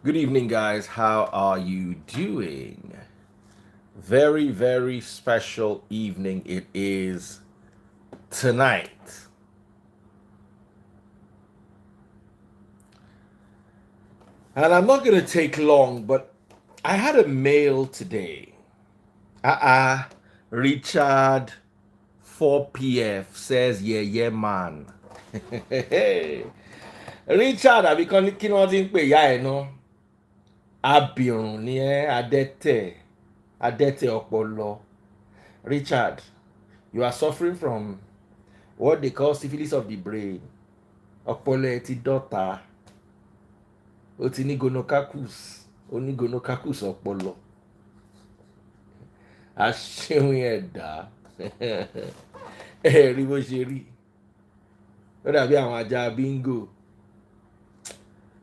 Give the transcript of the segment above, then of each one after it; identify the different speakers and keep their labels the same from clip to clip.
Speaker 1: Good evening, guys. How are you doing? Very, very special evening it is tonight. And I'm not going to take long, but I had a mail today. Uh-uh. Richard 4PF says, yeah, man. Richard, àbí kí ni wọ́n ti ń pè ìyá ẹ̀ náà? Abirùn ni ẹ́, adẹ́tẹ̀ ọpọlọ. Richard, you are suffering from what they call syphilis of the brain. Ọpọlọ ẹ ti dọ́ta. O ti ní gonococcus. O ní gonococcus ọpọlọ. Aṣẹ́wìn ẹ̀dá. Ẹ rí bó ṣe rí. Ó dàbí àwọn ajá bingo.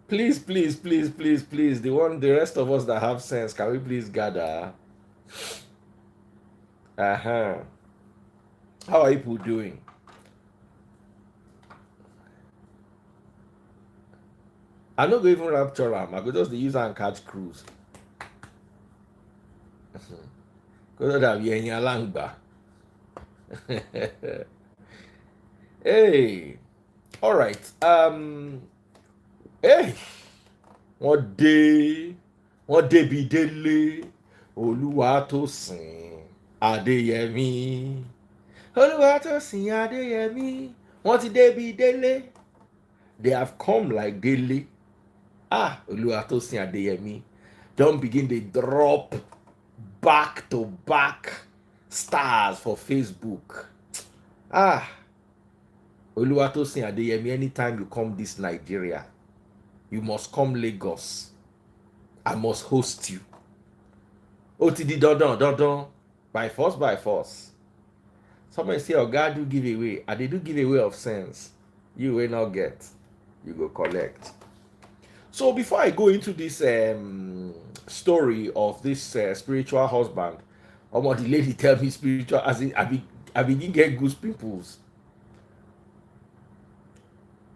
Speaker 1: Please, the rest of us that have sense, can we please gather? Uh-huh. How are people doing? I no go even rapture am. I go just dey use am catch cruise. Kó tó dàbí ẹyin aláǹgbá. Hey, all right. Hey, wọ́n débi délé Olúwatósìn Adéyẹmí. Olúwatósìn Adéyẹmí. Wọ́n ti débi délé. They have come like délé. Olúwatósìn Adéyẹmí. Don't begin to drop back-to-back stars for Facebook. Olúwatósìn Adéyẹmí, anytime you come this Nigeria, you must come Lagos. I must host you. Ó ti di dandan. By force. Somebody say, Oga do giveaway. I dey do giveaway of sense. You will not get. You go collect. So before I go into this story of this spiritual husband, the lady tell me spiritual, as in I begin get goose pimples.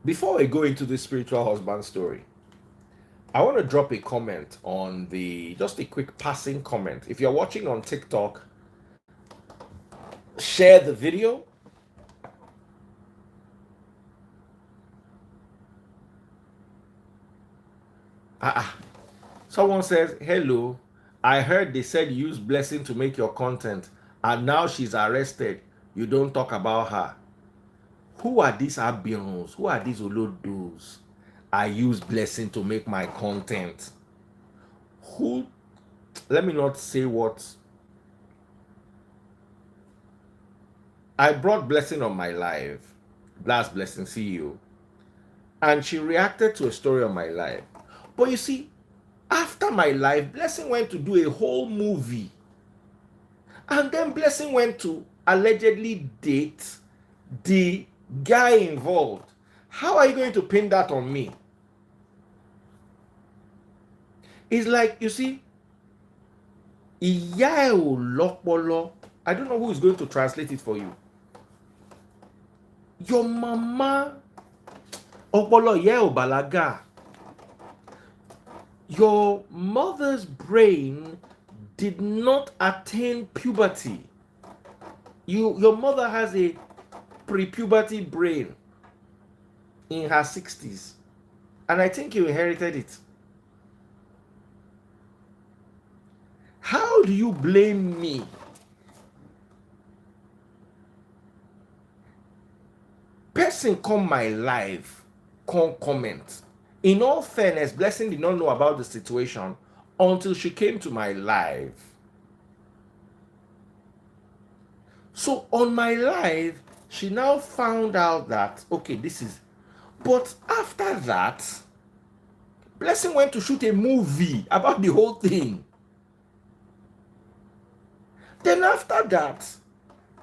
Speaker 1: Before I go into this spiritual husband story, I want to drop a comment on just a quick passing comment. If you're watching on TikTok, share the video. Someone says, hello, I heard they said you use Blessing to make your content and now she's arrested. You don't talk about her. Who are these Abions? Who are these Olodos? I use Blessing to make my content. Who? Let me not say what. I brought Blessing on my live. Blast Blessing CEO. And she reacted to a story on my live. But you see, after my life, Blessing went to do a whole movie. And then Blessing went to allegedly date the guy involved. How are you going to pin that on me? It's like, you see, ìyá ẹ̀ ò lọ́pọlọ. I don't know who is going to translate it for you. Your mama ọpọlọ ìyá ẹ̀ ò bàlágà. Your mother's brain did not attain puberty. Your mother has a pre-puberty brain in her 60s. And I think you inherited it. How do you blame me? Person come my life, come comment. In all fairness, Blessing did not know about the situation until she came to my live. So on my live, she now found out that, okay, this is... But after that, Blessing went to shoot a movie about the whole thing. Then after that,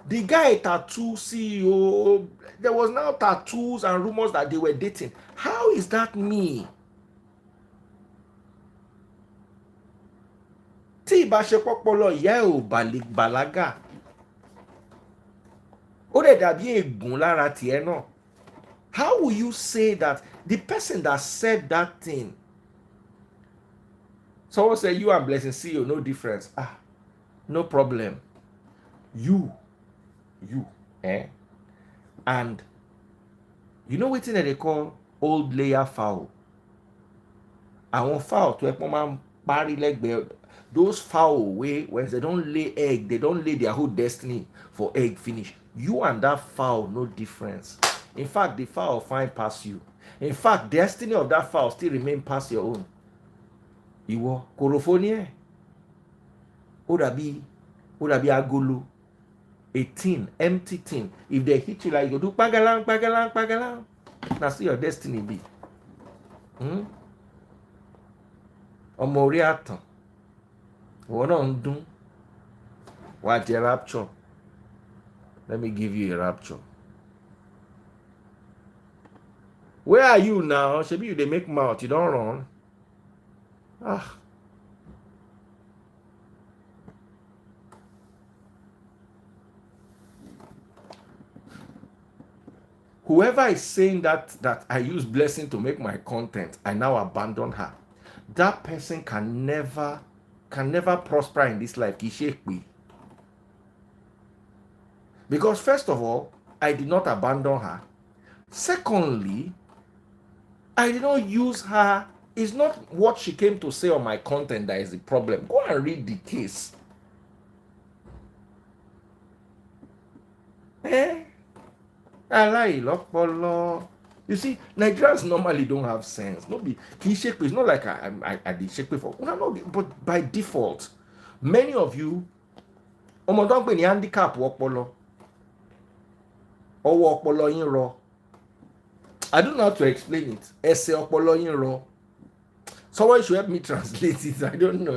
Speaker 1: the guy tattoo CEO, there was now tattoos and rumors that they were dating. How is that me? Tí ìbáṣepọ̀ pọlọ ìyá ẹ̀ ò bàlágà. Ó dẹ̀ dàbí ègún lára tiẹ̀ náà. How will you say that the person that said that thing Someone say you and Blessing CEO, no difference. No problem. You, eh? And you know what they call old layer fowl? Àwọn fowl to help man parry leg bell. Those fowl way when they don't lay egg, they don't lay their whole destiny for egg finish. You and that fowl no difference. In fact, the fowl fine past you. In fact, destiny of that fowl still remain past your own. Ìwọ korofo ni ẹ. Ó dàbí agolo. A tin, empty tin. If they hit you like you do pagalang, pagalang, pagalang. That's your destiny be. Ọmọ orí àtàn. Ìwọ náà ń dún. Wá jẹ rapture. Let me give you a rapture. Where are you now? Shebi you dey make mouth, you don't run. Whoever is saying that I use Blessing to make my content, I now abandon her. That person can never prosper in this life. Because first of all, I did not abandon her. Secondly, I did not use her. It's not what she came to say on my content that is the problem. Go and read the case. You see, Nigerians normally don't have sense. It's not like I did shake for. But by default, many of you, handicap ọpọlọ. Ọwọ́ ọpọlọ yín rọ. I don't know how to explain it. Ẹsẹ̀ ọpọlọ yín rọ. Someone should help me translate it. I don't know.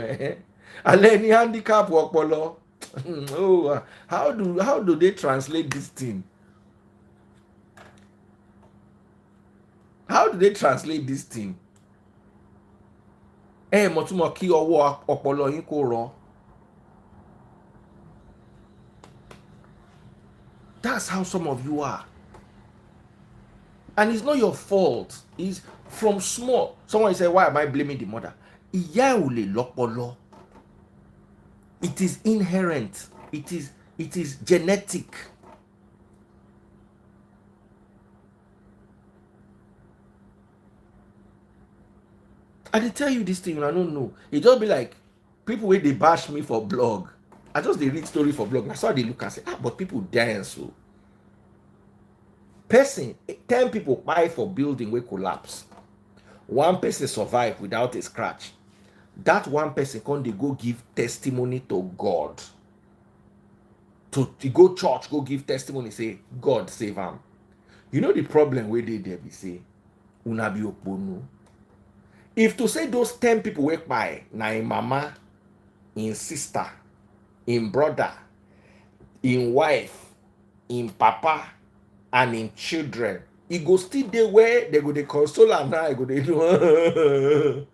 Speaker 1: Alẹ́ ní handicap ọpọlọ. How do they translate this thing? How do they translate this thing? Mo tún mọ̀ kí ọwọ́ ọpọlọ yín kó rọ. That's how some of you are. And it's not your fault. It's from small. Someone say, why am I blaming the mother? Ìyá ò lè lọ́pọlọ. It is inherent. It is genetic. I did tell you this thing, I don't know. It just be like people where they bash me for blog. I just they read story for blog. I saw they look and say, but people dance. So person 10 people buy for building will collapse. One person survive without a scratch. That one person can they go give testimony to God. To go church, go give testimony, say God save him. You know the problem where they there be say unabi oponu. If to say those 10 people work by na in mama, in sister, in brother, in wife, in papa, and in children, it go still there where they go the console and now go they do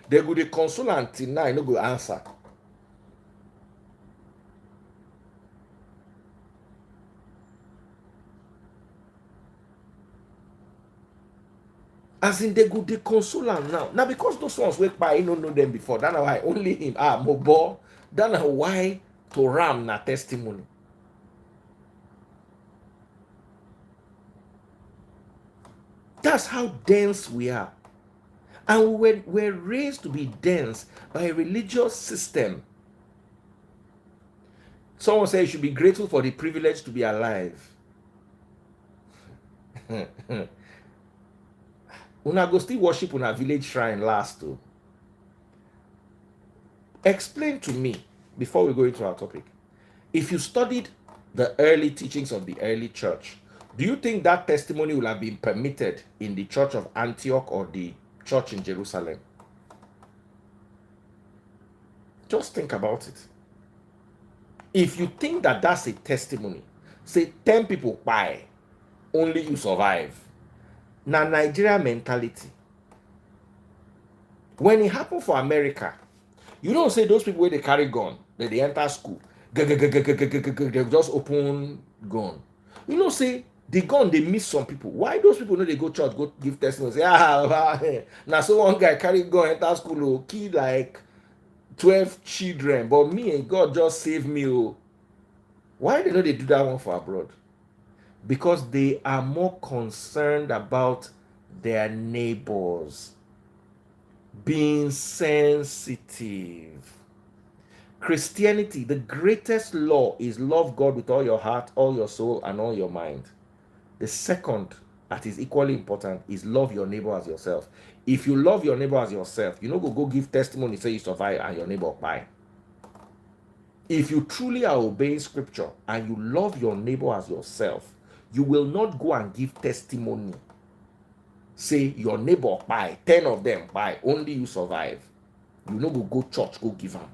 Speaker 1: they go the console until now no go answer. As in they go the console now. Now because those ones work by I don't know them before. That's why only him Mobo. That's why to ram na testimony. That's how dense we are. And we're raised to be dense by a religious system. Someone said you should be grateful for the privilege to be alive. Una go still worship una village shrine last too. Explain to me, before we go into our topic, if you studied the early teachings of the early church, do you think that testimony will have been permitted in the church of Antioch or the church in Jerusalem? Just think about it. If you think that that's a testimony, say 10 people buy, only you survive. Now Nigeria mentality. When it happened for America, you don't say those people where they carry gun, that they enter school, they just open gun. You know, say The gun, they miss some people. Why those people know they go church, go give testimony? Say, now so one guy carry gun enter school, kill like 12 children, but me and God just save me. Oh. Why they know they do that one for abroad? Because they are more concerned about their neighbors, being sensitive. Christianity, the greatest law is love God with all your heart, all your soul, and all your mind. The second, that is equally important, is love your neighbor as yourself. If you love your neighbor as yourself, you know, go give testimony, say you survive and your neighbor buy. If you truly are obeying scripture and you love your neighbor as yourself, you will not go and give testimony. Say your neighbor buy, 10 of them buy, only you survive. You know, go church, go give them.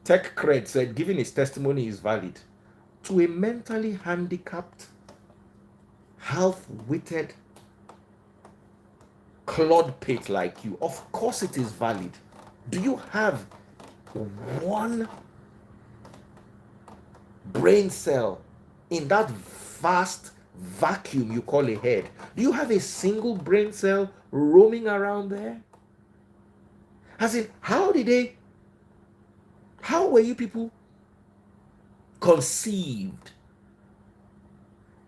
Speaker 1: Tech Cred said giving his testimony is valid. To a mentally handicapped, half-witted clodpate like you, of course it is valid. Do you have one brain cell in that vast vacuum you call a head? Do you have a single brain cell roaming around there? As in, how were you people conceived?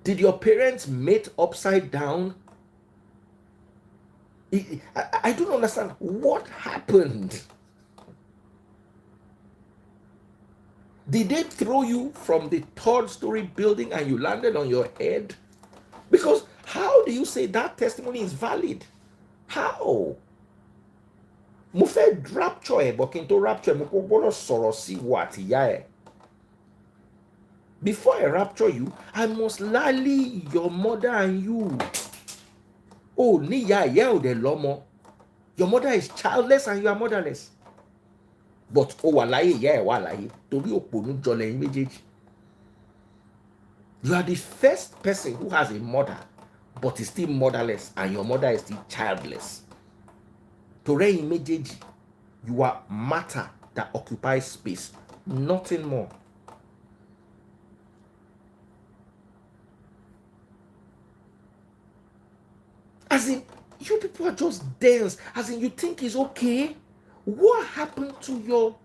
Speaker 1: Did your parents mate upside down? I don't understand what happened. Did they throw you from the 3rd-story building and you landed on your head? Because how do you say that testimony is valid? How? Mo fẹ́ rapture ẹ̀, but kí n tó rapture mo kò gbọ́dọ̀ sọ̀rọ̀ sí ìwọ àti ìyá ẹ̀. Before I rapture you, I must lally your mother and you. Oh, ní ìyá ò dẹ̀ lọ́mọ. Your mother is childless and you are motherless. But ó wà láyé, ìyá ẹ̀ wà láyé. Torí òpònú jọ lẹ́yìn méjèèjì. You are the first person who has a mother, but is still motherless, and your mother is still childless. Torí méjèèjì, you are matter that occupies space, nothing more. As in, you people are just dense. As in, you think it's okay. What happened to your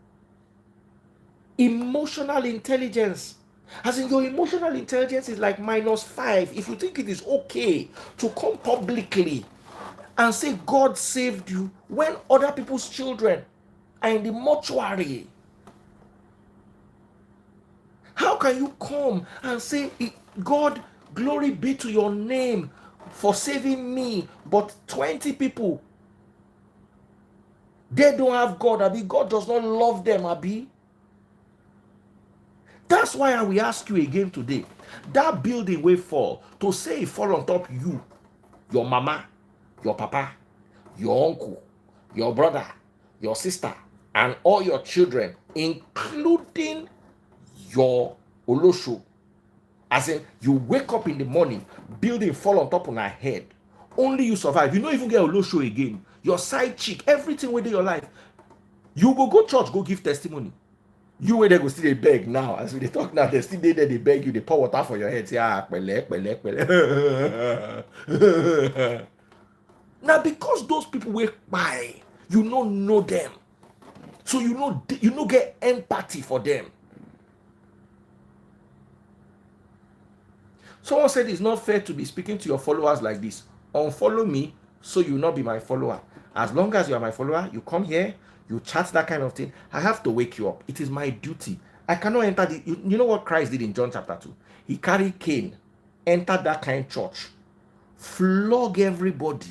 Speaker 1: emotional intelligence? As in, your emotional intelligence is like -5. If you think it is okay to come publicly and say God saved you when other people's children are in the mortuary, how can you come and say, God, glory be to your name for saving me, but 20 people, they don't have God, Abi? God does not love them, Abi? That's why I will ask you again today. That building will fall. To say it fall on top you, your mama, your papa, your uncle, your brother, your sister, and all your children, including your Olosho. As in, you wake up in the morning, building fall on top of her head. Only you survive. You don't even get Olosho again. Your side chick, everything within your life. You go church, go give testimony. You where they go still they beg now. As we talk now, they still there, they beg you, they pour water for your head. Say, pele. Now, because those people were by, you don't know them. So you know get empathy for them. Someone said it's not fair to be speaking to your followers like this. Unfollow me so you will not be my follower. As long as you are my follower, you come here, you chat that kind of thing. I have to wake you up. It is my duty. I cannot enter you know what Christ did in John chapter 2? He carried Cain, entered that kind of church, flog everybody.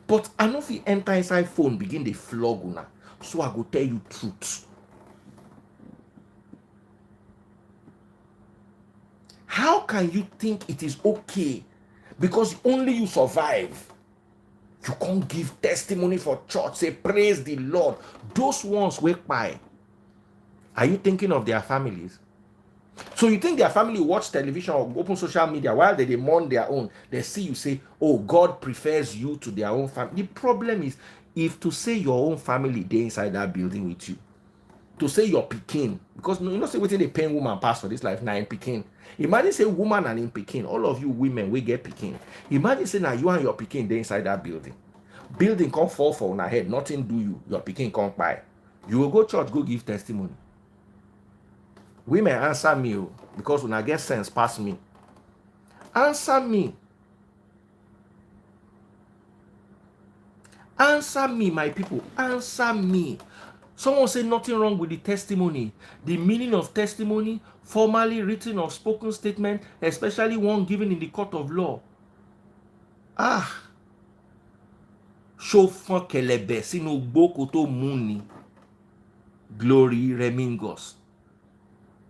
Speaker 1: But I know if he enter inside phone, begin the flog una. So I go tell you truth. How can you think it is okay because only you survive? You can't give testimony for church, say praise the Lord. Those ones wake by. Are you thinking of their families? So you think their family watch television or open social media while they mourn their own? They see you say, oh, God prefers you to their own family. The problem is, if to say your own family, they inside that building with you, to say your pikin, because you know say wetin dey pain woman pass for this life na im pikin. Imagine say woman and im pikin, all of you women wey get pikin, imagine say na you and your pikin dey inside that building come fall for una head, nothing do you, your pikin come kpai, you will go church go give testimony. Women, answer me, oh, because una get sense pass me. Answer me. Answer me, my people. Answer me. Someone say nothing wrong with the testimony. The meaning of testimony, formally written or spoken statement, especially one given in the court of law. Shofan kelebe sinu gboko to muni. Glory remingos.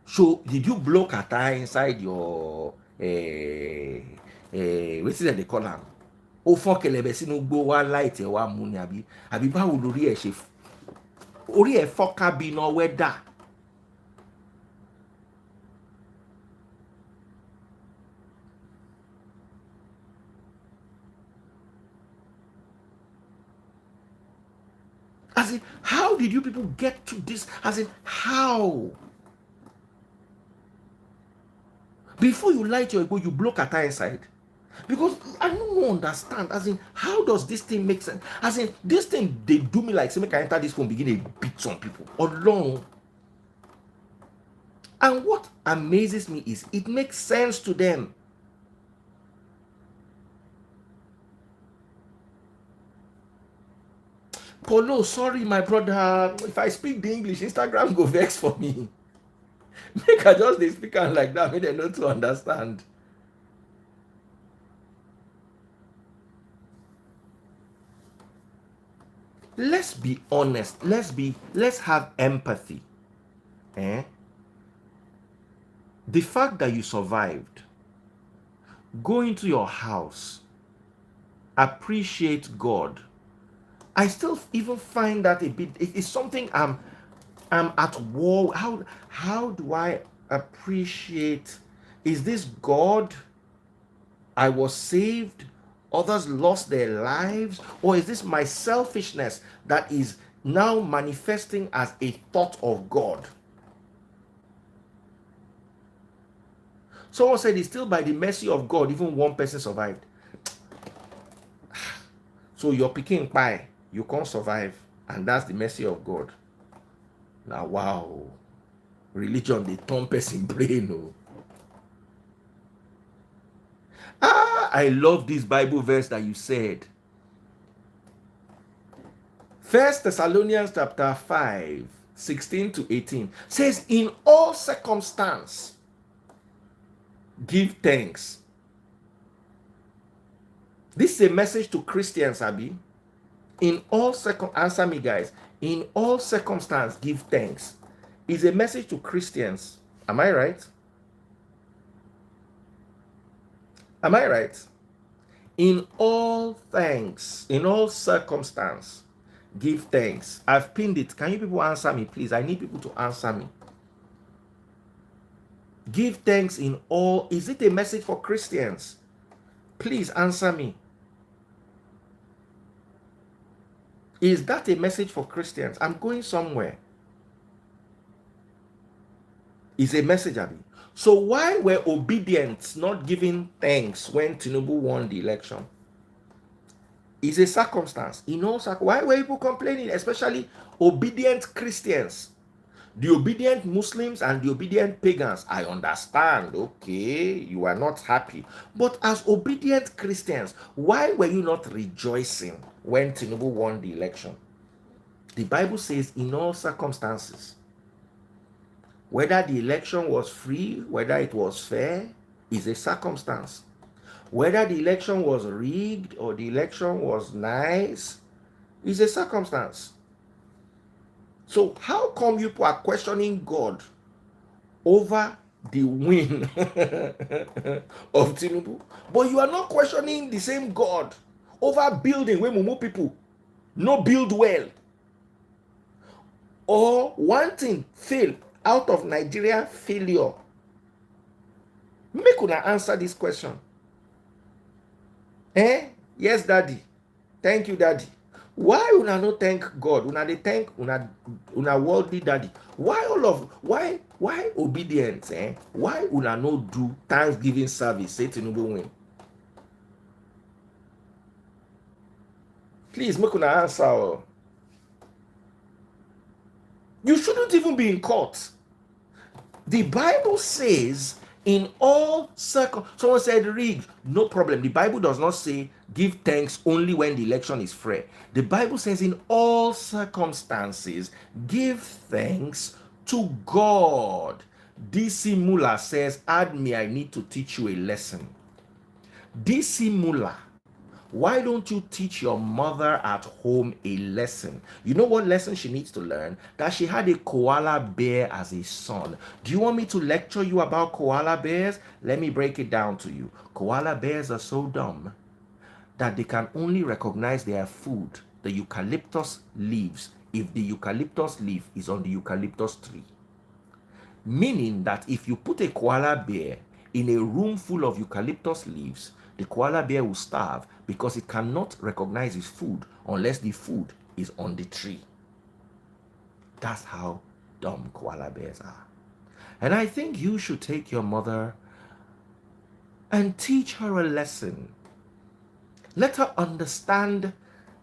Speaker 1: So did you block a tie inside your what is that they call am? O fon kelebe sinu gbo wa light e wa muni abi báwo lórí ẹ ṣe orí ẹ fọ́ká bí iná wẹ́dà. As in, how did you people get to this? As in, how? Before you light your ego, you block a tie inside. Because I don't understand. As in, how does this thing make sense? As in, this thing, they do me like, say, make I enter this phone, begin to beat some people alone. And what amazes me is it makes sense to them. Polo, sorry, my brother. If I speak the English, Instagram go vex for me. Make I just they speak out like that, make them not to understand. Let's be honest. Let's have empathy. The fact that you survived, go into your house, appreciate God. I still even find that a bit, it's something I'm at war. How do I appreciate? Is this God? I was saved, others lost their lives, or is this my selfishness that is now manifesting as a thought of God? Someone said it's still by the mercy of God, even one person survived. So you're picking pie, you can't survive, and that's the mercy of God. Now, wow, religion, they turn person brain. I love this Bible verse that you said. 1 Thessalonians chapter 5, 16 to 18 says, in all circumstance, give thanks. This is a message to Christians, Abi. In all answer me, guys. In all circumstance, give thanks. Is a message to Christians. Am I right? Am I right? In all thanks, in all circumstance, give thanks. I've pinned it. Can you people answer me, please? I need people to answer me. Give thanks in all. Is it a message for Christians? Please answer me. Is that a message for Christians? I'm going somewhere. Is a message, Abi. So why were obedience not giving thanks when Tinubu won the election? Is a circumstance. In all why were people complaining, especially obedient Christians? The obedient Muslims and the obedient pagans, I understand, okay, you are not happy. But as obedient Christians, why were you not rejoicing when Tinubu won the election? The Bible says in all circumstances, whether the election was free, whether it was fair, is a circumstance. Whether the election was rigged or the election was nice, is a circumstance. So how come you are questioning God over the win of Tinubu, but you are not questioning the same God over building where Mumu people no build well, or one thing fail out of Nigeria failure? Make una answer this question. Yes, daddy. Thank you, daddy. Why una no thank God? Una dey thank una worldly daddy. Why obedience? Why una no do Thanksgiving service? Say Tinubu win. Please make una answer. You shouldn't even be in court. The Bible says in all someone said rigged, no problem. The Bible does not say give thanks only when the election is fair. The Bible says in all circumstances give thanks to God. DC Muller says, add me, I need to teach you a lesson. DC Muller, why don't you teach your mother at home a lesson? You know what lesson she needs to learn? That she had a koala bear as a son. Do you want me to lecture you about koala bears? Let me break it down to you. Koala bears are so dumb that they can only recognize their food, the eucalyptus leaves, if the eucalyptus leaf is on the eucalyptus tree. Meaning that if you put a koala bear in a room full of eucalyptus leaves, the koala bear will starve because it cannot recognize its food unless the food is on the tree. That's how dumb koala bears are. And I think you should take your mother and teach her a lesson. Let her understand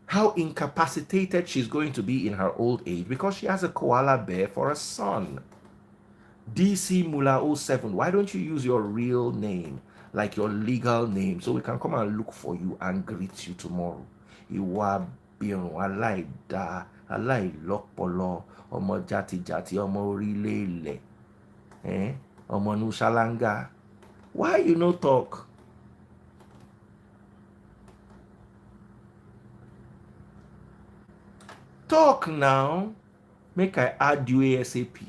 Speaker 1: how incapacitated she's going to be in her old age because she has a koala bear for a son. DC Mula 07, why don't you use your real name, like your legal name, so we can come and look for you and greet you tomorrow? Ìwà bírùn aláìdá, aláìlọ́pọlọ, ọmọ játijàti, ọmọ orílẹ̀ ilẹ̀, ọmọ nuṣálángá. Why you no talk? Talk now. Make I add you ASAP.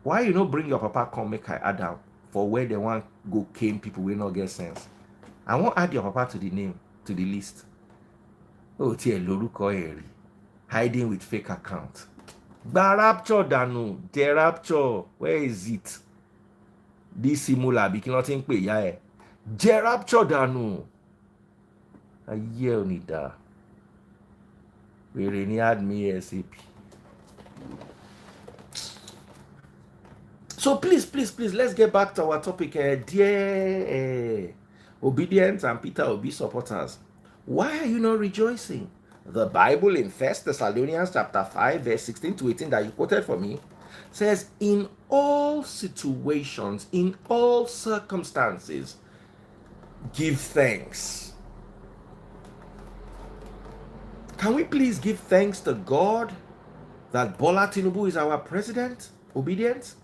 Speaker 1: Why you no bring your papa come make I add am for where they want go cane people wey no get sense? I won't add your papa to the name, to the list. Oh, tiẹ̀ lórúkọ ẹ̀ rí, hiding with fake account. Gba rapture dànù, the rapture, where is it? DC Mula bí kí wọ́n ti ń pè ìyá ẹ̀. Jẹ rapture dànù. Ayé ò ní dáa. Wèrè ní add me ASAP. So please, let's get back to our topic. Dear Obedience and Peter Obi supporters, why are you not rejoicing? The Bible in 1 Thessalonians chapter 5, verse 16 to 18 that you quoted for me says, in all situations, in all circumstances, give thanks. Can we please give thanks to God that Bola Tinubu is our president? Obedience?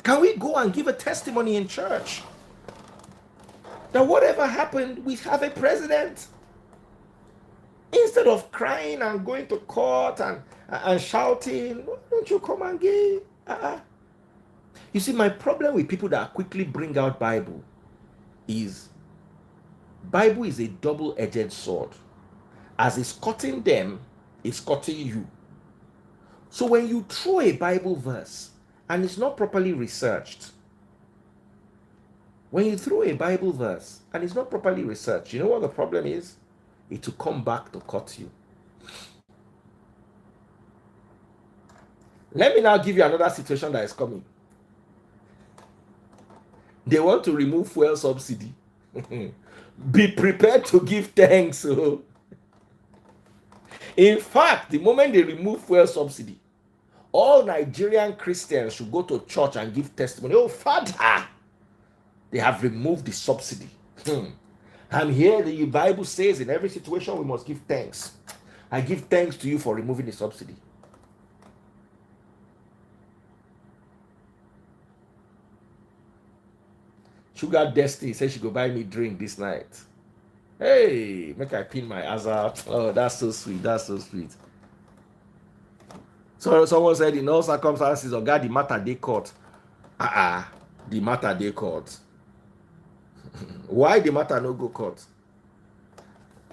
Speaker 1: Can we go and give a testimony in church that whatever happened, we have a president? Instead of crying and going to court and shouting, why don't you come and give? You see, my problem with people that quickly bring out Bible is a double-edged sword. As it's cutting them, it's cutting you. So when you throw a Bible verse and it's not properly researched, you know what the problem is? It will come back to cut you. Let me now give you another situation that is coming. They want to remove fuel subsidy. Be prepared to give thanks. In fact, the moment they remove fuel subsidy, all Nigerian Christians should go to church and give testimony. Oh, Father, they have removed the subsidy. And here the Bible says in every situation we must give thanks. I give thanks to you for removing the subsidy. Sugar Destiny says she go buy me drink this night. Hey, make I pin my ass out. Oh, that's so sweet. So someone said in all circumstances, oh God, the matter they court. The matter they court. Why the matter no go court?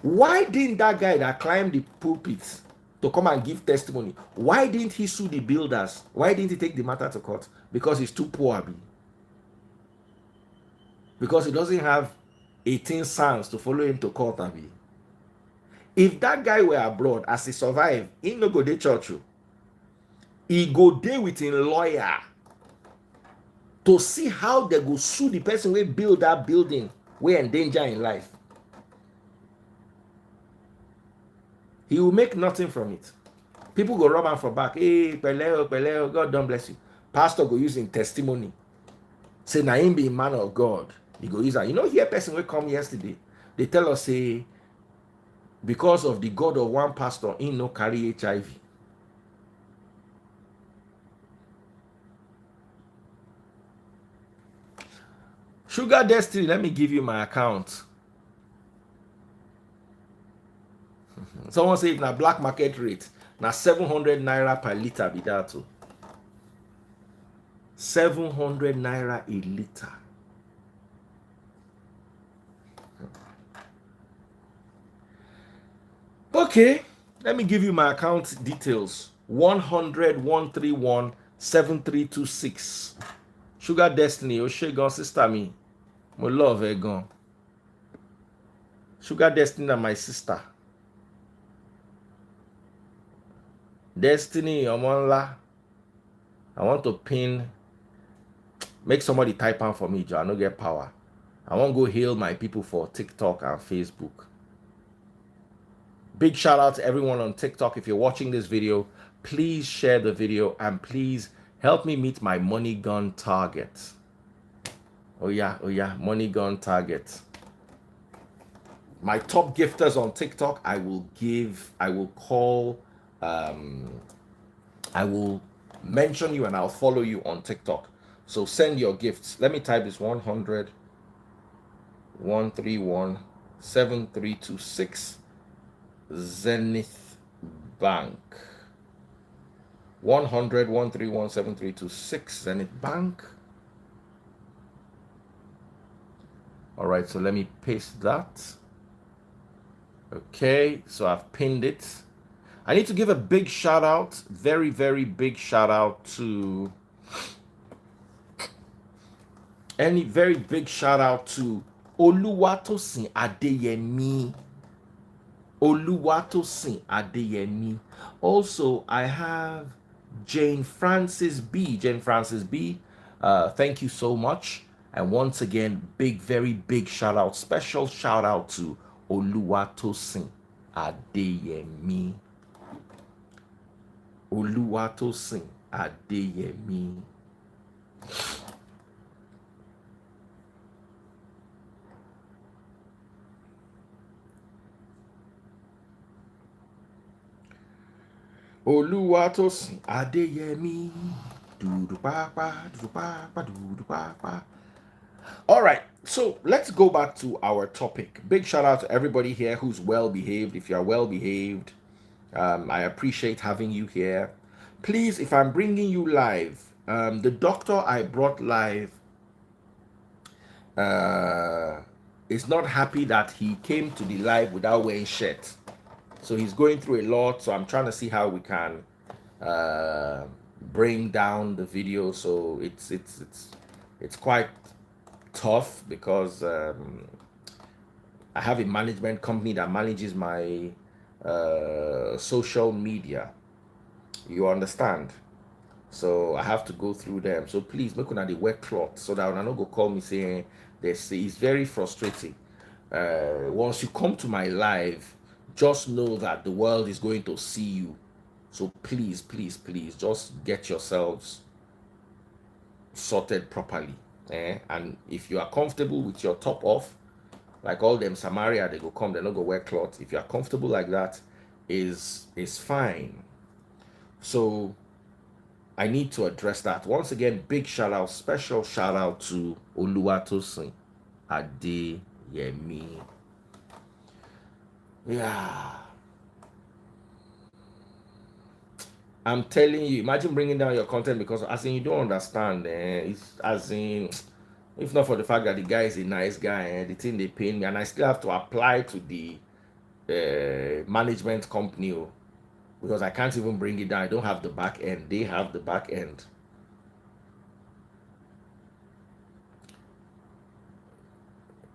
Speaker 1: Why didn't that guy that climbed the pulpit to come and give testimony, why didn't he sue the builders? Why didn't he take the matter to court? Because he's too poor. Because he doesn't have 18 sons to follow him to court, abi. If that guy were abroad, as he survive, he no go dey church. He go dey with him lawyer to see how they go sue the person wey build that building wey endanger in life. He will make nothing from it. People go rub am for back. Hey, pele, God don't bless you. Pastor go use him testimony. Say na him be man of God. He go use that. You know, here person will come yesterday. They tell us, say, because of the God of one pastor, he no carry HIV. Sugar Destiny, let me give you my account. Someone say if na black market rate, na 700 naira per liter be that too. 700 naira a liter. Okay, let me give you my account details. 100-131-7326. Sugar Destiny, Oshegon sister me. My love Egon. Sugar Destiny and my sister. Destiny, Omonla. I want to pin. Make somebody type on for me, Joe. I don't get power. I want to go hail my people for TikTok and Facebook. Big shout out to everyone on TikTok. If you're watching this video, please share the video and please help me meet my money gun target. Oh yeah, money gun target. My top gifters on TikTok, I will mention you and I'll follow you on TikTok. So send your gifts. Let me type this 100-131-7326 Zenith Bank. 100-131-7326 Zenith Bank. All right, so let me paste that. Okay, so I've pinned it. I need to give a big shout out, very, very big shout out to Oluwatosin Adeyemi. Oluwatosin Adeyemi. Also, I have Jane Francis B. Thank you so much. And once again, very big shout out, special shout out to Oluwatosin Adeyemi. Oluwatosin Adeyemi. Oluwatosin Adeyemi. All right, so let's go back to our topic. Big shout out to everybody here who's well behaved. If you're well behaved, I appreciate having you here. Please, if I'm bringing you live, the doctor I brought live is not happy that he came to the live without wearing shirt. So he's going through a lot. So I'm trying to see how we can bring down the video. So it's quite tough because I have a management company that manages my social media. You understand? So I have to go through them. So please make una dey wear cloth so that una no go call me saying this. It's very frustrating. Once you come to my live, just know that the world is going to see you. So please, just get yourselves sorted properly. And if you are comfortable with your top off, like all them Samaria, they go come, they not go wear cloth. If you are comfortable like that, is fine. So I need to address that. Once again, big shout out, special shout out to Oluwatosin Adeyemi. Yeah. I'm telling you, imagine bringing down your content because as in you don't understand. It's as in, if not for the fact that the guy is a nice guy, the thing they pay me, and I still have to apply to the management company because I can't even bring it down. I don't have the back end. They have the back end.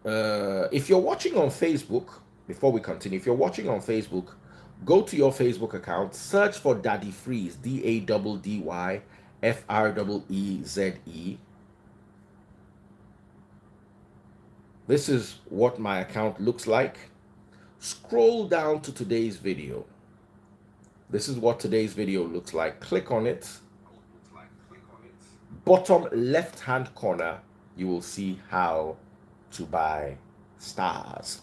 Speaker 1: If you're watching on Facebook, before we continue, if you're watching on Facebook, go to your Facebook account, search for Daddy Freeze, DADDYFREEZE. This is what my account looks like. Scroll down to today's video. This is what today's video looks like. Click on it. Bottom left hand corner, you will see how to buy stars.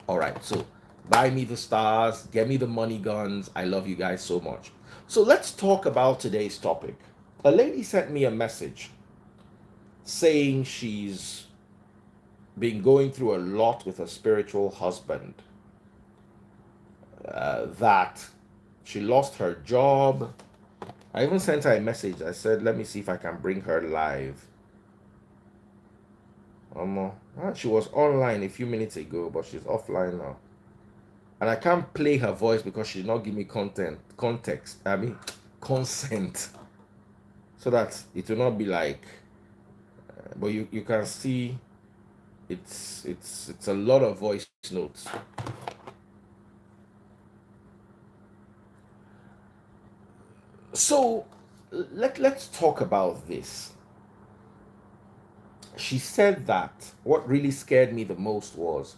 Speaker 1: All right, so buy me the stars, get me the money guns. I love you guys so much. So let's talk about today's topic. A lady sent me a message saying she's been going through a lot with her spiritual husband, that she lost her job. I even sent her a message. I said, let me see if I can bring her live. She was online a few minutes ago, but she's offline now. And I can't play her voice because she did not give me consent. So that it will not be like, but you can see it's a lot of voice notes. So let's talk about this. She said that what really scared me the most was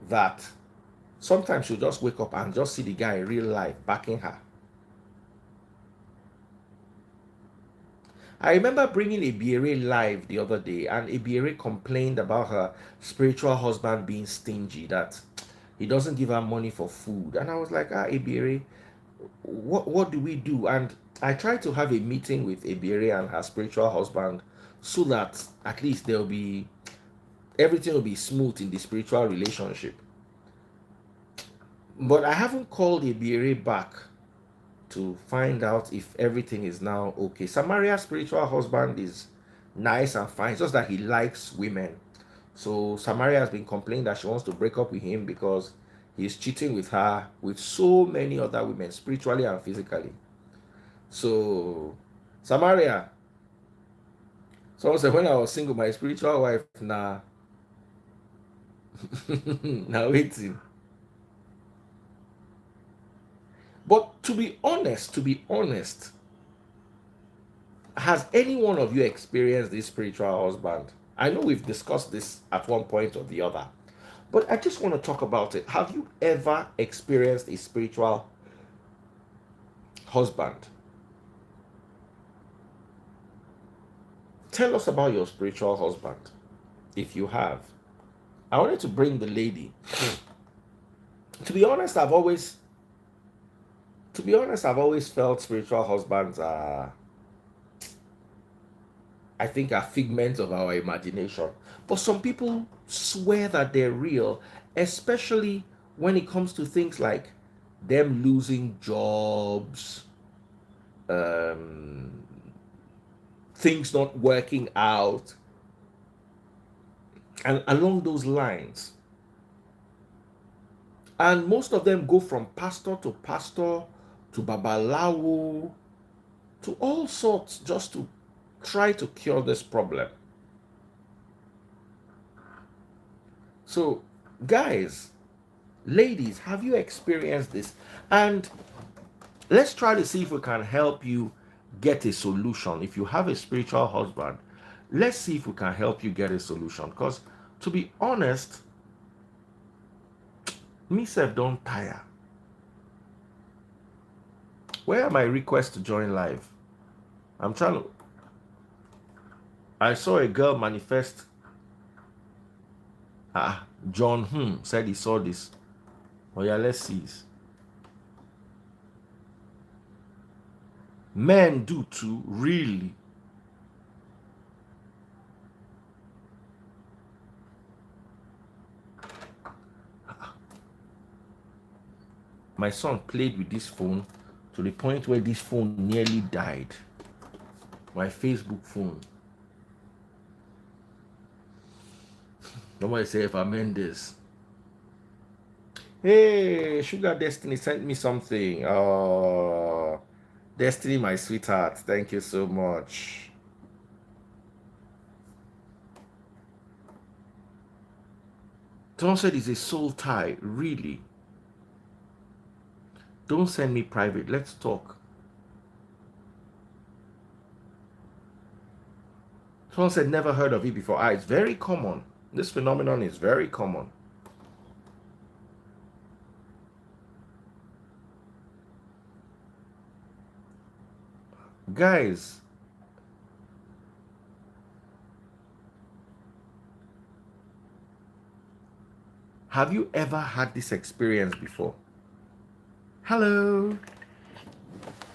Speaker 1: that sometimes she'll just wake up and just see the guy in real life backing her. I remember bringing Ebiere live the other day, and Ebiere complained about her spiritual husband being stingy, that he doesn't give her money for food. And I was like, Ebiere, what do we do? And I tried to have a meeting with Ebiere and her spiritual husband so that at least everything will be smooth in the spiritual relationship. But I haven't called Ebiere back to find out if everything is now okay. Samaria's spiritual husband is nice and fine, it's just that he likes women. So Samaria has been complaining that she wants to break up with him because he's cheating with her with so many other women, spiritually and physically. So Samaria, someone said, when I was single, my spiritual wife, nah. Now waiting. But to be honest, has any one of you experienced this spiritual husband? I know we've discussed this at one point or the other, but I just want to talk about it. Have you ever experienced a spiritual husband? Tell us about your spiritual husband, if you have. I wanted to bring the lady. To be honest, I've always felt spiritual husbands are, I think, are figments of our imagination. But some people swear that they're real, especially when it comes to things like them losing jobs, things not working out, and along those lines. And most of them go from pastor to babalawo, to all sorts, just to try to cure this problem. So, guys, ladies, have you experienced this? And let's try to see if we can help you get a solution. If you have a spiritual husband, let's see if we can help you get a solution. Because, to be honest, myself don't tire. Where are my requests to join live? I'm trying to. I saw a girl manifest. John said he saw this. Oh yeah, let's see this. Men do too, really. My son played with this phone to the point where this phone nearly died. My Facebook phone. Nobody say if I meant this. Hey, Sugar Destiny sent me something. Oh, Destiny, my sweetheart. Thank you so much. Someone said it's a soul tie. Really? Don't send me private. Let's talk. Someone said never heard of it before. It's very common. This phenomenon is very common. Guys, have you ever had this experience before? Hello.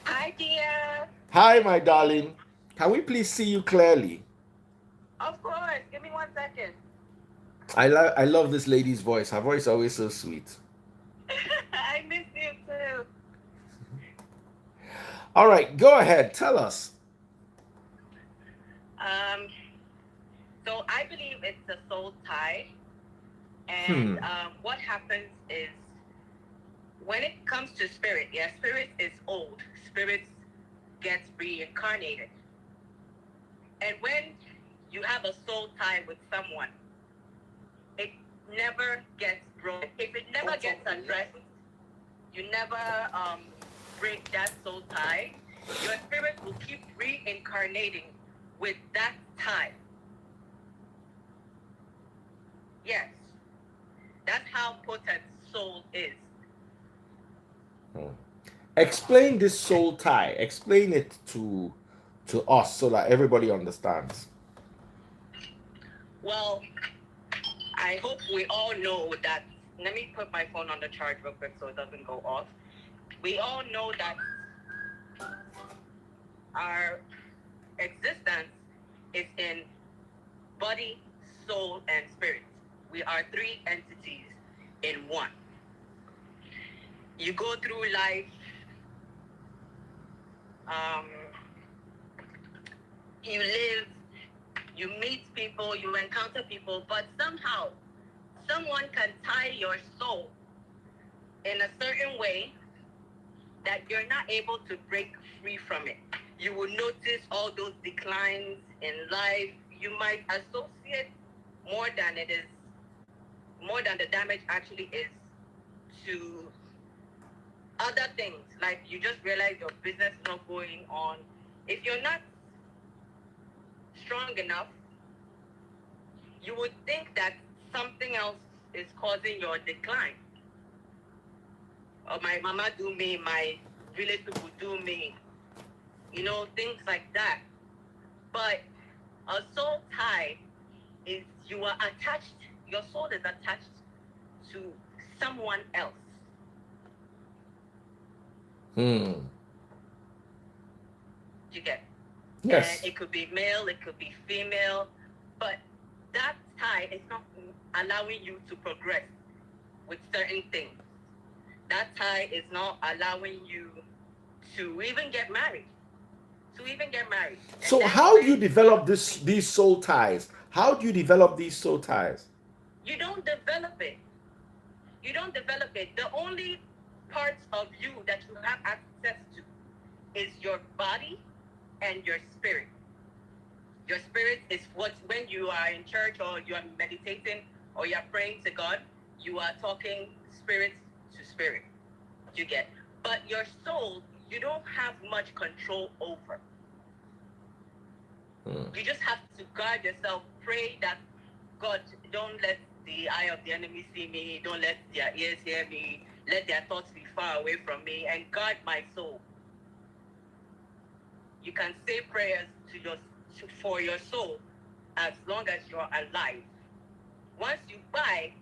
Speaker 2: Hi, dear.
Speaker 1: Hi, my darling. Can we please see you clearly?
Speaker 2: Of course. Give me 1 second.
Speaker 1: I love this lady's voice. Her voice is always so sweet.
Speaker 2: I miss you too.
Speaker 1: All right, go ahead. Tell us.
Speaker 2: Um, so I believe it's a soul tie, and
Speaker 1: Hmm.
Speaker 2: what happens is when it comes to spirit, spirit is old. Spirits gets reincarnated, and when you have a soul tie with someone, it never gets broken. If it never gets addressed, you never break that soul tie. Your spirit will keep reincarnating with that tie. Yes, that's how potent soul is.
Speaker 1: Explain this soul tie. Explain it to us so that everybody understands.
Speaker 2: Well, I hope we all know that. Let me put my phone on the charge real quick so it doesn't go off. We all know that our existence is in body, soul, and spirit. We are three entities in one. You go through life, um, you live, you meet people, you encounter people, but somehow someone can tie your soul in a certain way that you're not able to break free from it. You will notice all those declines in life. You might associate more than it is, more than the damage actually is, to other things. Like you just realize your business is not going on. If you're not strong enough, you would think that something else is causing your decline. Or my mama do me, my village people do me, things like that. But a soul tie is you are attached, your soul is attached to someone else. You get?
Speaker 1: Yes.
Speaker 2: And it could be male, it could be female, but that tie is not allowing you to progress with certain things. That tie is not allowing you to even get married.
Speaker 1: So how do you develop these soul ties? How do you develop these soul ties?
Speaker 2: You don't develop it. The only parts of you that you have access to is your body and your spirit. Your spirit is when you are in church or you are meditating or you are praying to God, you are talking spirit to spirit. You get? But your soul, you don't have much control over. You just have to guard yourself. Pray that God, don't let the eye of the enemy see me. Don't let their ears hear me. Let their thoughts be far away from me, and guard my soul. You can say prayers for your soul as long as you're alive. Once you die,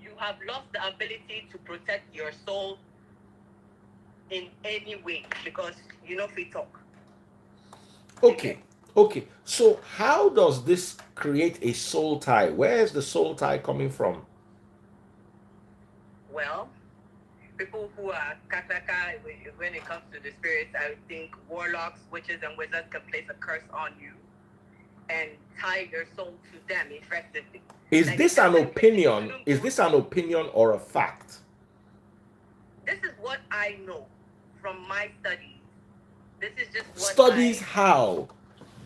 Speaker 2: you have lost the ability to protect your soul in any way because you know if we talk.
Speaker 1: Okay. So how does this create a soul tie? Where is the soul tie coming from?
Speaker 2: Well, people who are kataka, when it comes to the spirits, I think warlocks, witches, and wizards can place a curse on you and tie your soul to them effectively.
Speaker 1: Is this an opinion? Is this an opinion or a fact?
Speaker 2: This is what I know from my studies. This is just what
Speaker 1: studies. How?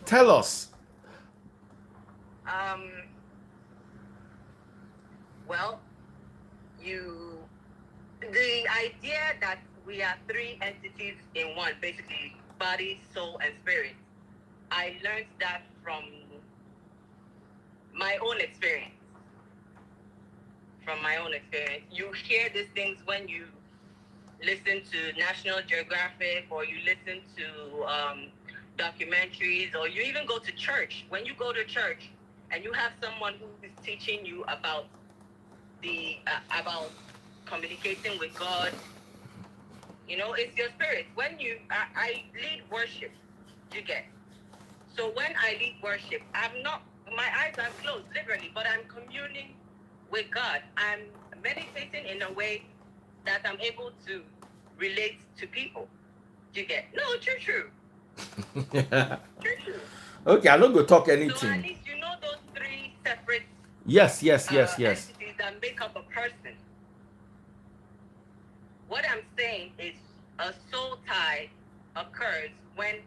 Speaker 1: Tell us.
Speaker 2: Well, the idea that we are three entities in one, basically body, soul, and spirit. I learned that from my own experience. From my own experience, you hear these things when you listen to National Geographic, or you listen to documentaries, or you even go to church. When you go to church and you have someone who is teaching you about about communicating with God, it's your spirit. When I lead worship, you get. So when I lead worship, my eyes are closed, literally, but I'm communing with God. I'm meditating in a way that I'm able to relate to people. You get? No, true. True.
Speaker 1: Okay, I'm not going to talk
Speaker 2: So
Speaker 1: anything.
Speaker 2: at least you know those three separate
Speaker 1: Yes.
Speaker 2: entities that make up a person. What I'm saying is a soul tie occurs when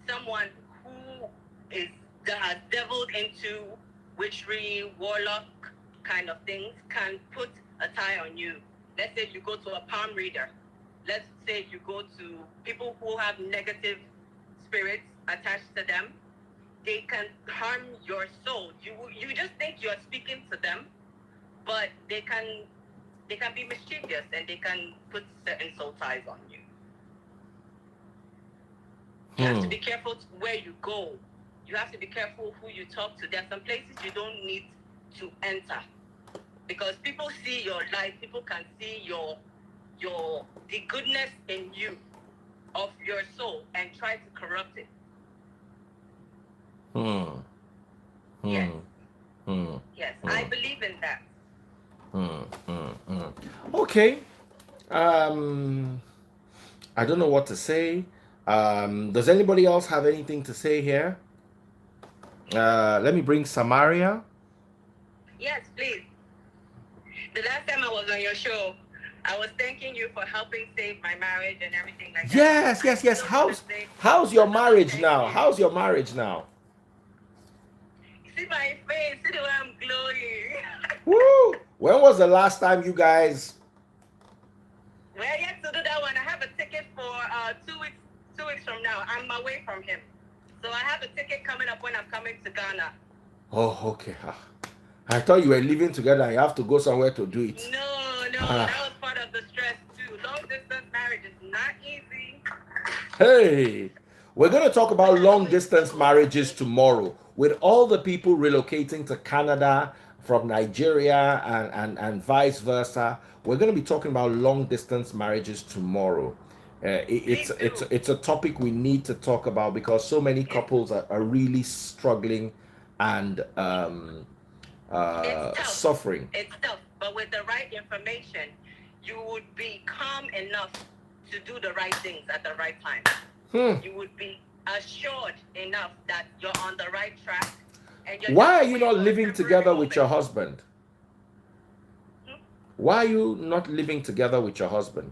Speaker 2: someone who has deviled into witchery, warlock kind of things can put a tie on you. Let's say you go to a palm reader. Let's say you go to people who have negative spirits attached to them. They can harm your soul. You just think you're speaking to them, but they can be mischievous, and they can put certain soul ties on you. You have to be careful where you go. You have to be careful who you talk to. There are some places you don't need to enter, because people see your life. People can see the goodness in you, of your soul, and try to corrupt it. Yes. Yes, I believe in that.
Speaker 1: Okay. I don't know what to say. Does anybody else have anything to say here? Let me bring Samaria.
Speaker 2: Yes, please. The last time I was on your show, I was thanking you for helping save my marriage and everything like that.
Speaker 1: Yes. How's your marriage now? How's your marriage now?
Speaker 2: See my face, see the way I'm glowing.
Speaker 1: Woo! When was the last time you guys?
Speaker 2: We're yet to do that one. I have a ticket for 2 weeks. 2 weeks from now. I'm away from him, so I have a ticket coming up when I'm coming to Ghana.
Speaker 1: Oh, okay. I thought you were living together and you have to go somewhere to do it.
Speaker 2: No, that was part of the stress too. Long distance marriage is not easy.
Speaker 1: Hey, we're going to talk about long distance marriages tomorrow with all the people relocating to Canada from Nigeria and vice versa. We're going to be talking about long distance marriages tomorrow. It's a topic we need to talk about, because so many couples are really struggling and suffering.
Speaker 2: It's tough, but with the right information, you would be calm enough to do the right things at the right time. You would be assured enough that you're on the right track. And
Speaker 1: why are you not living together with your husband? Why are you not living together with your husband?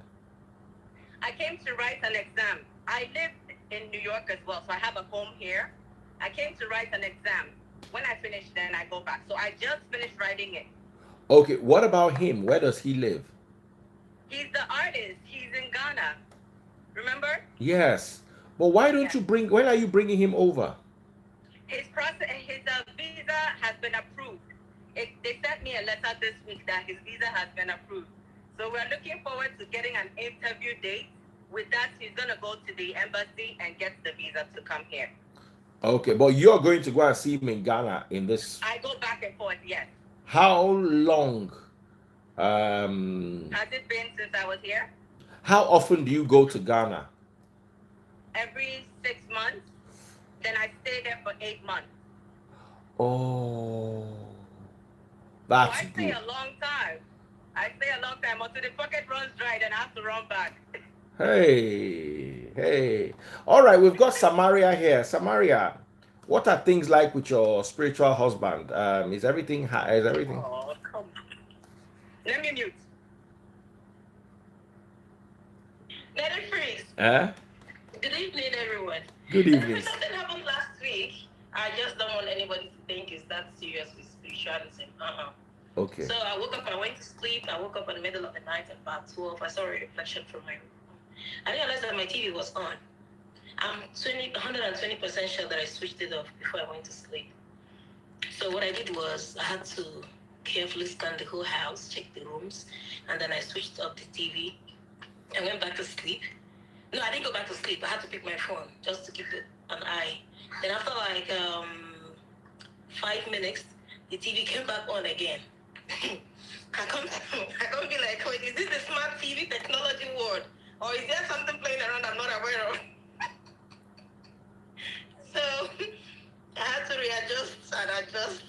Speaker 2: I came to write an exam. I live in New York as well, so I have a home here. I came to write an exam. When I finish, then I go back. So I just finished writing it.
Speaker 1: Okay, what about him? Where does he live?
Speaker 2: He's the artist. He's in Ghana. Remember?
Speaker 1: Yes. But why don't you when are you bringing him over?
Speaker 2: His visa has been approved. They sent me a letter this week that his visa has been approved. So we're looking forward to getting an interview date. With that, he's going to go to the embassy and get the visa to come here.
Speaker 1: Okay, but you're going to go and see him in Ghana in this?
Speaker 2: I go back and forth, yes.
Speaker 1: How long?
Speaker 2: Has it been since I was here?
Speaker 1: How often do you go to Ghana?
Speaker 2: Every 6 months. Then I stay there for 8 months.
Speaker 1: Oh, that's
Speaker 2: good. I stay a long time. Until the pocket runs dry, then I have to run back.
Speaker 1: Hey. All right, we've got Samaria here. Samaria, what are things like with your spiritual husband? Is everything?
Speaker 2: Oh, come on. Let me mute. Let it freeze. Good evening, everyone.
Speaker 1: Good evening.
Speaker 2: Something happened last week. I just don't want anybody to think it's that serious with spiritualism.
Speaker 1: Okay.
Speaker 2: So I woke up, I went to sleep. I woke up in the middle of the night at about 12. I saw a reflection from my room. I realized that my TV was on. I'm 120% sure that I switched it off before I went to sleep. So what I did was I had to carefully scan the whole house, check the rooms, and then I switched off the TV. I went back to sleep. No, I didn't go back to sleep. I had to pick my phone just to keep an eye. Then after like 5 minutes, the TV came back on again. I can't be like, wait, is this the smart TV technology world? Or is there something playing around I'm not aware of? So I had to readjust and adjust.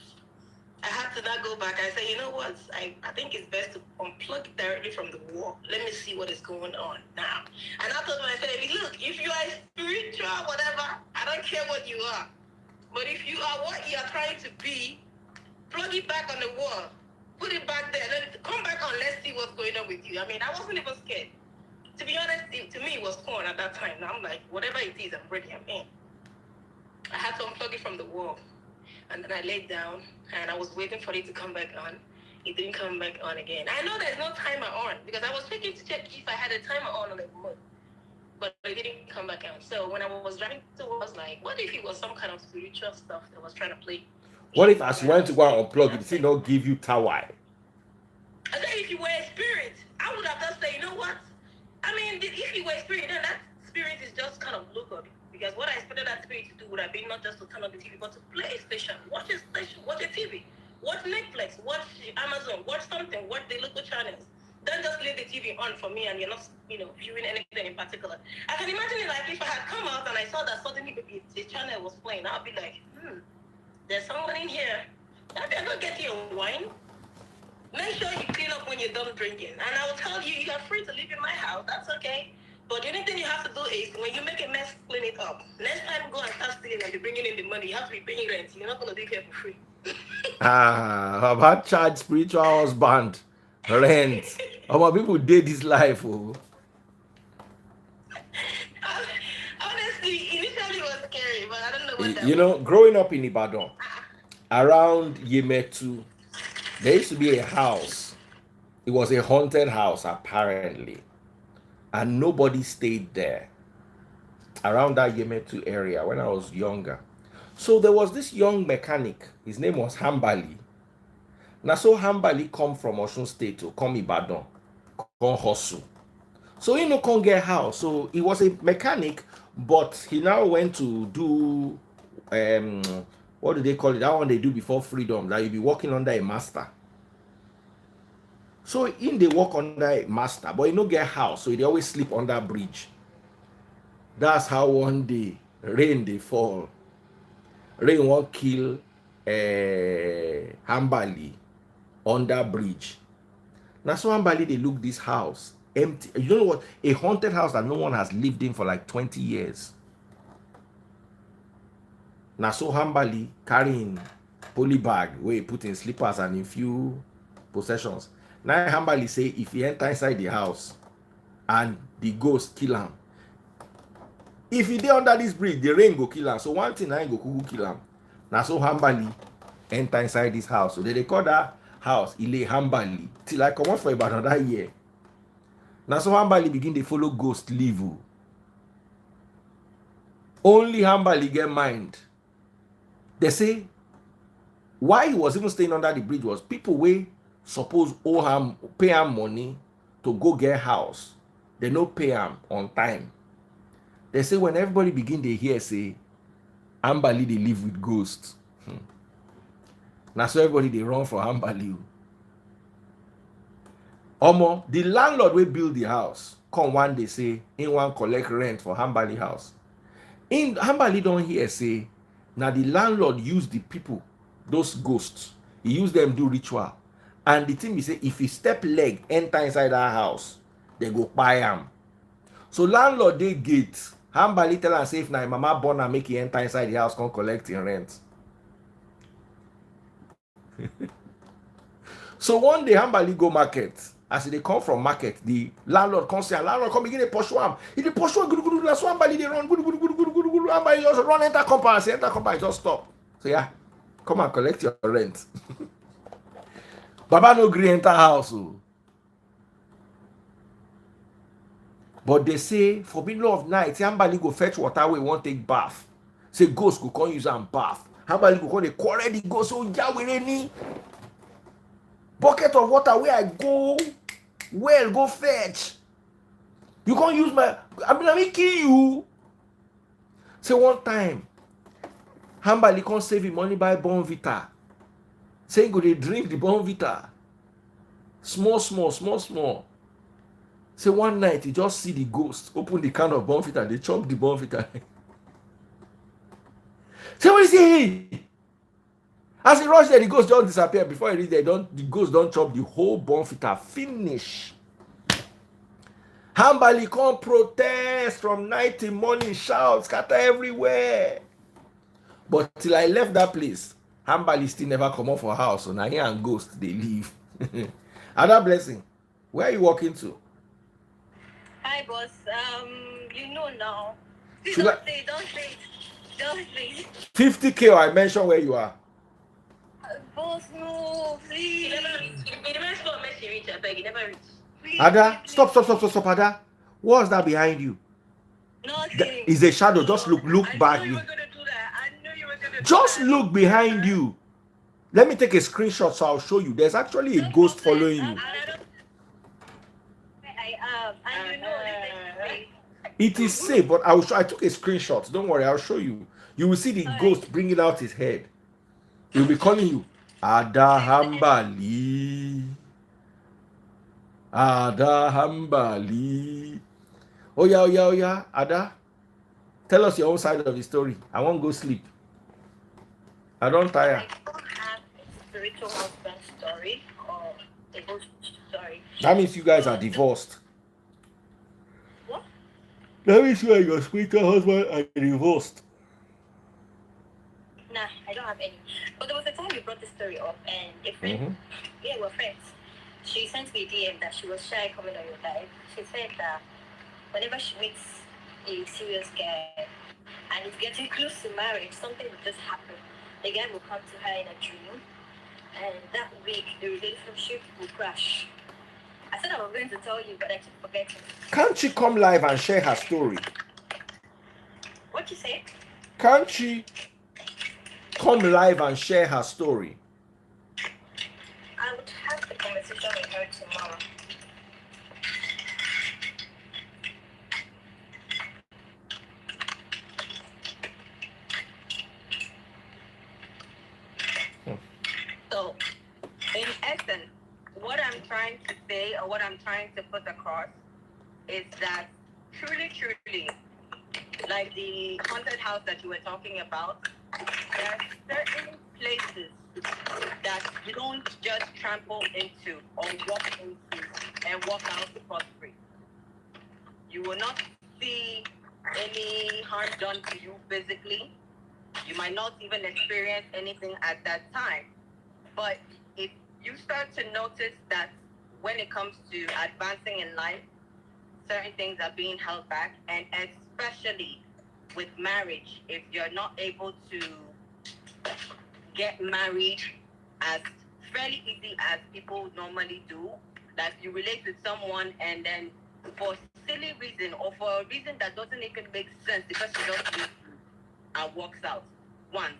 Speaker 2: I had to not go back. I said, you know what? I think it's best to unplug it directly from the wall. Let me see what is going on now. And I told myself, look, if you are spiritual, whatever, I don't care what you are. But if you are what you are trying to be, plug it back on the wall. Put it back there. Then come back on. Let's see what's going on with you. I mean, I wasn't even scared. To be honest, to me, it was fun at that time. Now I'm like, whatever it is, I'm ready. I'm in. I had to unplug it from the wall. And then I laid down and I was waiting for it to come back on. It didn't come back on again. I know there's no timer on because I was checking to check if I had a timer on the remote. But it didn't come back on. So when I was driving to work, I was like, what if it was some kind of spiritual stuff that was trying to play?
Speaker 1: What if as you went to go and unplug it, it not give you tower?
Speaker 2: I said, if you were a spirit, I would have just said, you know what? I mean, if you were a spirit, then that spirit is just kind of look up. Because what I expected that spirit to do would have been not just to turn on the TV, but to play a station, watch a TV, watch Netflix, watch Amazon, watch something, watch the local channels. Don't just leave the TV on for me and you're not, viewing anything in particular. I can imagine it like if I had come out and I saw that suddenly the channel was playing, I'd be like, there's someone in here. I better go get you a wine. Make sure you clean up when you're done drinking. And I will tell you, you are free to live in my house. That's okay. But the only thing you have to do is, when you make a mess, clean it up. Next time, go and start stealing and be bringing in the money. You have to be paying rent. You're not going to live here for free.
Speaker 1: I've had charge spiritual husband, rent. Our people did this life. Oh.
Speaker 2: Honestly, initially it was scary, but I don't know what that
Speaker 1: You know, growing up in Ibadan, around Yemetu, there used to be a house. It was a haunted house, apparently. And nobody stayed there around that Yemetu area when I was younger. So there was this young mechanic. His name was Hambali. Now, so Hambali come from Osun State to come Ibadan, come hustle. So he no can't get house. So he was a mechanic, but he now went to do what do they call it? That one they do before freedom. That you be working under a master. So in they work under a master, but he no get house, so they always sleep under a bridge. That's how one day rain they fall. Rain won't kill Hambali under bridge. Now so Hambali they look this house empty. You know what? A haunted house that no one has lived in for like 20 years. Now so Hambali carrying poly bag where he put in slippers and in few possessions. Now Hambali say if he enter inside the house and the ghost kill him, if he dey under this bridge, the rain go kill him. So one thing I go kill him. Now so Hambali enter inside this house. So they call that house Ile Hambali till I come out for about another year. Now so Hambali begin to follow ghost leave. Only Hambali get mind. They say why he was even staying under the bridge was people wey suppose owe him, pay him money to go get house. They no pay him on time. They say when everybody begin to hear say Hambali they live with ghosts. Now so everybody they run for Hambali. Omo, the landlord will build the house. Come one day say he want collect rent for Hambali house. In Hambali don't hear say now the landlord use the people, those ghosts. He use them do ritual. And the thing be say if he step leg enter inside that house, they go buy him. So landlord they gate. Hambali tell am say if na mama born and make he enter inside the house, come collect him rent. So one day Hambali go market. As they come from market, the landlord come say, landlord come begin to pursue him. He dey pursue him, that's why Hambali they run, Hambali just run enter compound, say enter compound, just stop. So yeah, come and collect your rent. Baba no gree enter house. Oh. But they say for middle of night, Hambali go fetch water wey wan take bath. Say ghost go come use am bath. Hambali go come dey quarrel the ghost. So Yahweh ni bucket of water where I go well go fetch. You can't use my. I mean kill you. Say one time, Hambali can't save him money buy Bonvita. Say he go dey drink the Bonvita. Small. Say one night he just see the ghost open the can of Bonvita. They chop the Bonvita. Say what is he? As he rush there, the ghost don't disappear. Before he reach there, the ghost don't chop the whole Bonvita. Finish. Hambali come protest from night till morning, shout, scatter everywhere. But till I left that place, Hambali still never come out for house. So now he and ghost they leave. Another blessing. Where are you walking to?
Speaker 2: Hi, boss. You know now. Please
Speaker 1: Should
Speaker 2: don't
Speaker 1: I-
Speaker 2: say, don't say, don't say.
Speaker 1: 50K, I mentioned where you are.
Speaker 2: Boss, no, please. You never saw Messi reach, I beg. You never reach. Please,
Speaker 1: Ada,
Speaker 2: please,
Speaker 1: stop, Ada. What's that behind you?
Speaker 2: Nothing.
Speaker 1: Is a shadow. Just look
Speaker 2: I
Speaker 1: back.
Speaker 2: knew you were gonna do that. I knew you were gonna do
Speaker 1: Just
Speaker 2: that.
Speaker 1: look behind you. Let me take a screenshot so I'll show you. There's actually a ghost following you.
Speaker 2: I am. And you know this is
Speaker 1: It is safe, but I took a screenshot. Don't worry, I'll show you. You will see the ghost bringing out his head. He'll be calling you Ada Hambali. Ada Hambali. Oh yeah. Ada, tell us your own side of the story. I won't go sleep. I don't tire.
Speaker 2: I don't have a spiritual husband story or a ghost story.
Speaker 1: That means you guys are divorced.
Speaker 2: What?
Speaker 1: That means you and your spiritual husband are divorced.
Speaker 2: Nah, I don't have any. But there was a time you brought the story up, and a friend, yeah, we're friends. She sent me a DM that she was shy coming on your live. She said that whenever she meets a serious guy and it's getting close to marriage, something will just happen. The guy will come to her in a dream, and that week the relationship will crash. I said I was going to tell you, but I keep forgetting.
Speaker 1: Can't she come live and share her story?
Speaker 2: What you say?
Speaker 1: Can't she come live and share her story?
Speaker 2: I would have the conversation with her tomorrow. So, in essence, what I'm trying to say or what I'm trying to put across is that truly, like the haunted house that you were talking about, there are certain places that you don't just trample into or walk into and walk out scot-free. You will not see any harm done to you physically. You might not even experience anything at that time. But if you start to notice that when it comes to advancing in life, certain things are being held back, and especially with marriage, if you're not able to get married as fairly easy as people normally do, that you relate with someone and then for silly reason or for a reason that doesn't even make sense, because you just leaves you and walks out once,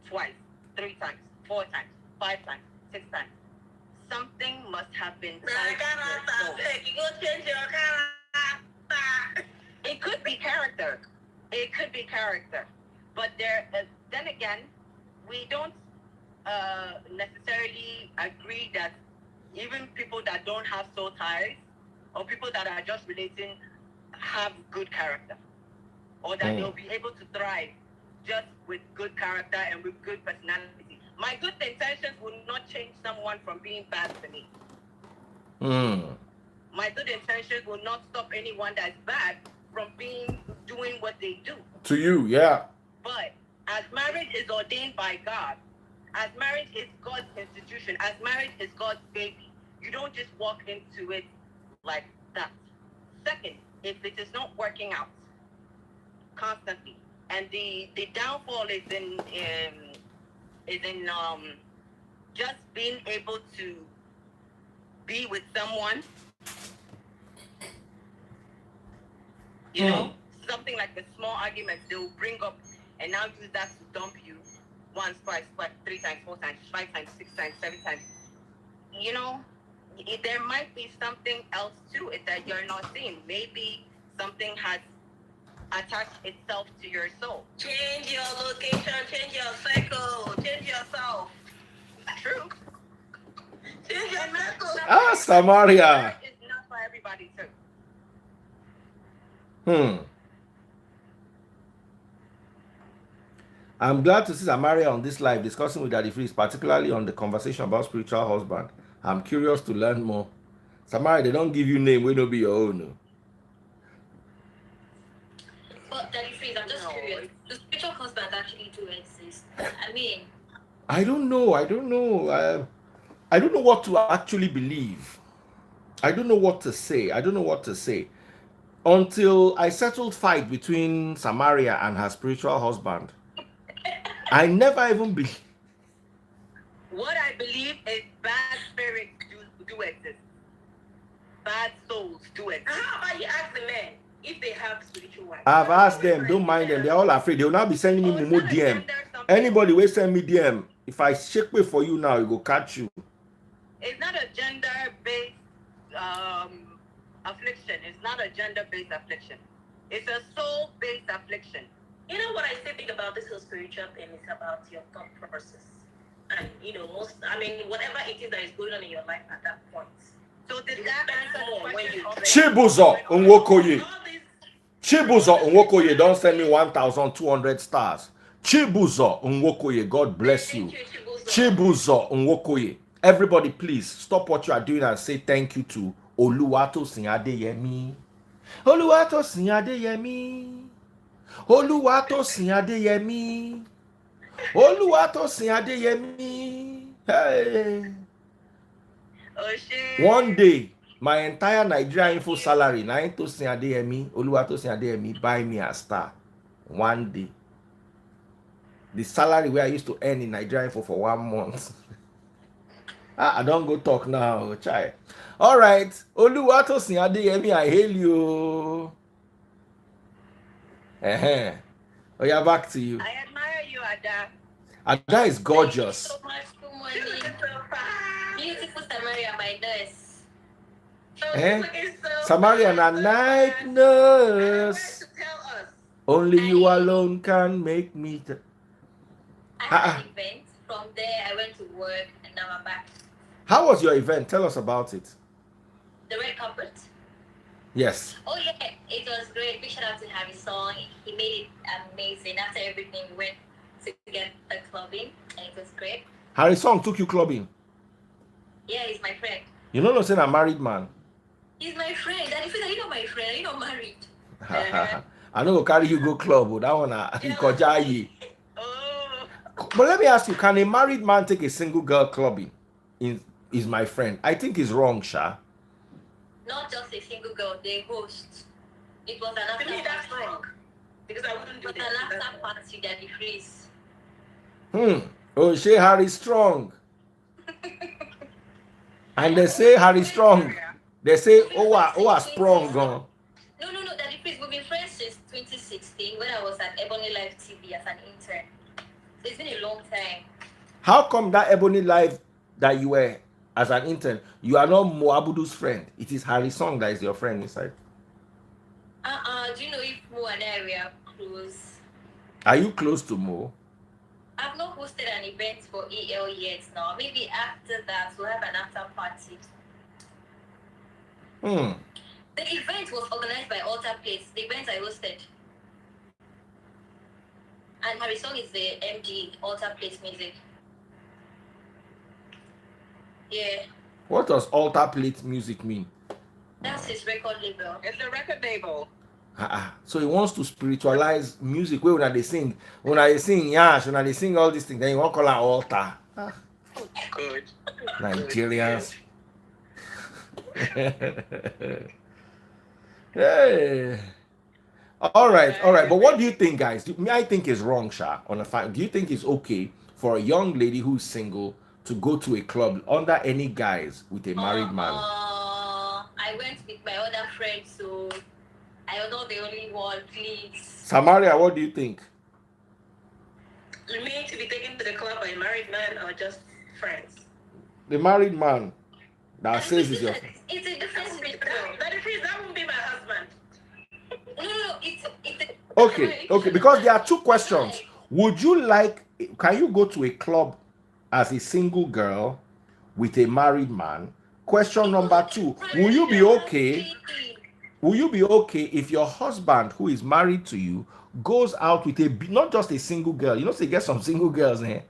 Speaker 2: twice, 3 times, 4 times, 5 times, 6 times. Something must have been tied to your soul. You go change your character. It could be character. It could be character. But then again, we don't necessarily agree that even people that don't have soul ties or people that are just relating have good character, or that they'll be able to thrive just with good character and with good personality. My good intentions will not change someone from being bad to me. My good intentions will not stop anyone that's bad from doing what they do.
Speaker 1: To you, yeah.
Speaker 2: But as marriage is ordained by God, as marriage is God's institution, as marriage is God's baby, you don't just walk into it like that. Second, if it is not working out constantly, and the downfall is in just being able to be with someone, you know, something like the small arguments they will bring up and now use that to dump you once, twice, 3 times, 4 times, 5 times, 6 times, 7 times. You know, there might be something else to it that you're not seeing. Maybe something has attached itself to your soul. Change your location, change your cycle, change yourself. True. Change your cycle.
Speaker 1: Samaria.
Speaker 2: It's not for everybody too.
Speaker 1: I'm glad to see Samaria on this live discussing with Daddy Freeze, particularly on the conversation about spiritual husband. I'm curious to learn more. Samaria, they don't give you name, we don't be your own.
Speaker 3: Well, Daddy Freeze, I'm just curious. Do spiritual husbands actually do exist? I mean,
Speaker 1: I don't know. I don't know what to actually believe. I don't know what to say. Until I settled fight between Samaria and her spiritual husband. I never even believed.
Speaker 2: What I believe is bad spirits do exist. Bad souls do exist. How about you ask the men if they have spiritual wives?
Speaker 1: I've asked them, don't mind them. They're all afraid. They will now be sending me Momo DM. Anybody will send me DM. If I shake way for you now, it will catch you.
Speaker 2: It's not a gender-based affliction. It's not a gender-based affliction. It's a soul-based affliction.
Speaker 3: You know what I still think about this whole spiritual thing is about your thought process. And, you know, whatever it is that is going on in your life at that point.
Speaker 2: So did that answer the question?
Speaker 1: Chibuzo Nwokoye. Chibuzo Nwokoye, don't send me 1,200 stars. Chibuzo Nwokoye, God bless you. Chibuzo Nwokoye. Everybody, please stop what you are doing and say thank you to Oluwatosin Adeyemi. Oluwatosin Adeyemi. Oluwatosin Adeyemi. Oluwatosin Adeyemi. Hey. One day, my entire Nigeria info salary, Oluwatosin Adeyemi, buy me a star. One day. The salary where I used to earn in Nigeria info for 1 month. I don't go talk now, child. All right. Oluwatosin Adeyemi, I hail you. Oh, yeah, back to you.
Speaker 2: I admire you, Ada.
Speaker 1: Ada is gorgeous.
Speaker 3: Thank you so much, good morning. Beautiful Samaria, my nurse.
Speaker 1: Samaria, na night nurse. Only you alone can make me.
Speaker 3: I had an event. From there, I went to work, and now I'm back.
Speaker 1: How was your event? Tell us about it.
Speaker 3: The red carpet?
Speaker 1: Yes.
Speaker 3: Oh, yeah. It was great. Big shout out to Harry Song. He made it amazing. After everything, we went to get the clubbing, and it was great.
Speaker 1: Harry Song took you clubbing?
Speaker 3: Yeah, he's my friend.
Speaker 1: You know, saying a married man.
Speaker 3: He's my friend. And if you're not my friend, you're not married.
Speaker 1: I know carry you go club, but that one Kojayi. But let me ask you, can a married man take a single girl clubbing? Is my friend. I think it's wrong, Sha.
Speaker 3: Not just a single girl, they host. It was an after party.
Speaker 2: That's wrong. Because I wouldn't do
Speaker 3: it was an after party that the freeze.
Speaker 1: Oh, say Harry Strong. And they say Harry Strong. They say, oh, sprung.
Speaker 3: No, that the freeze. We've been friends since 2016 when I was at Ebony Live TV as an intern. So it's been a long time.
Speaker 1: How come that Ebony Live that you were as an intern, you are not Moabudu's friend? It is Harry Song that is your friend inside.
Speaker 3: Do you know if Mo and I were close?
Speaker 1: Are you close to Mo?
Speaker 3: I've not hosted an event for EL yet now. Maybe after that we'll have an after party. The event was organized by Altar Place, the event I hosted. And Harry Song is the MD, Altar Place Music. Yeah.
Speaker 1: What does Altar Plate Music mean?
Speaker 3: That's his record label.
Speaker 2: It's a record label.
Speaker 1: So he wants to spiritualize music where when they sing Yash, when they sing all these things, then you want to call it altar.
Speaker 2: Good.
Speaker 1: Nigerians. Hey. All right. But what do you think, guys? I think it's wrong, Sha. Do you think it's okay for a young lady who's single to go to a club under any guise with a married man?
Speaker 3: I went with my other friends, so I was not the only one, please.
Speaker 1: Samaria, what do you think?
Speaker 3: You mean to be taken to the club by a married man or just friends?
Speaker 1: The married man that says it's your...
Speaker 3: It's a difference between that won't be my husband. No, it's
Speaker 1: Okay, because there are two questions. Would you like, can you go to a club as a single girl with a married man? Question number two, will you be okay? Will you be okay if your husband who is married to you goes out with a, not just a single girl, you know, say get some single girls, eh?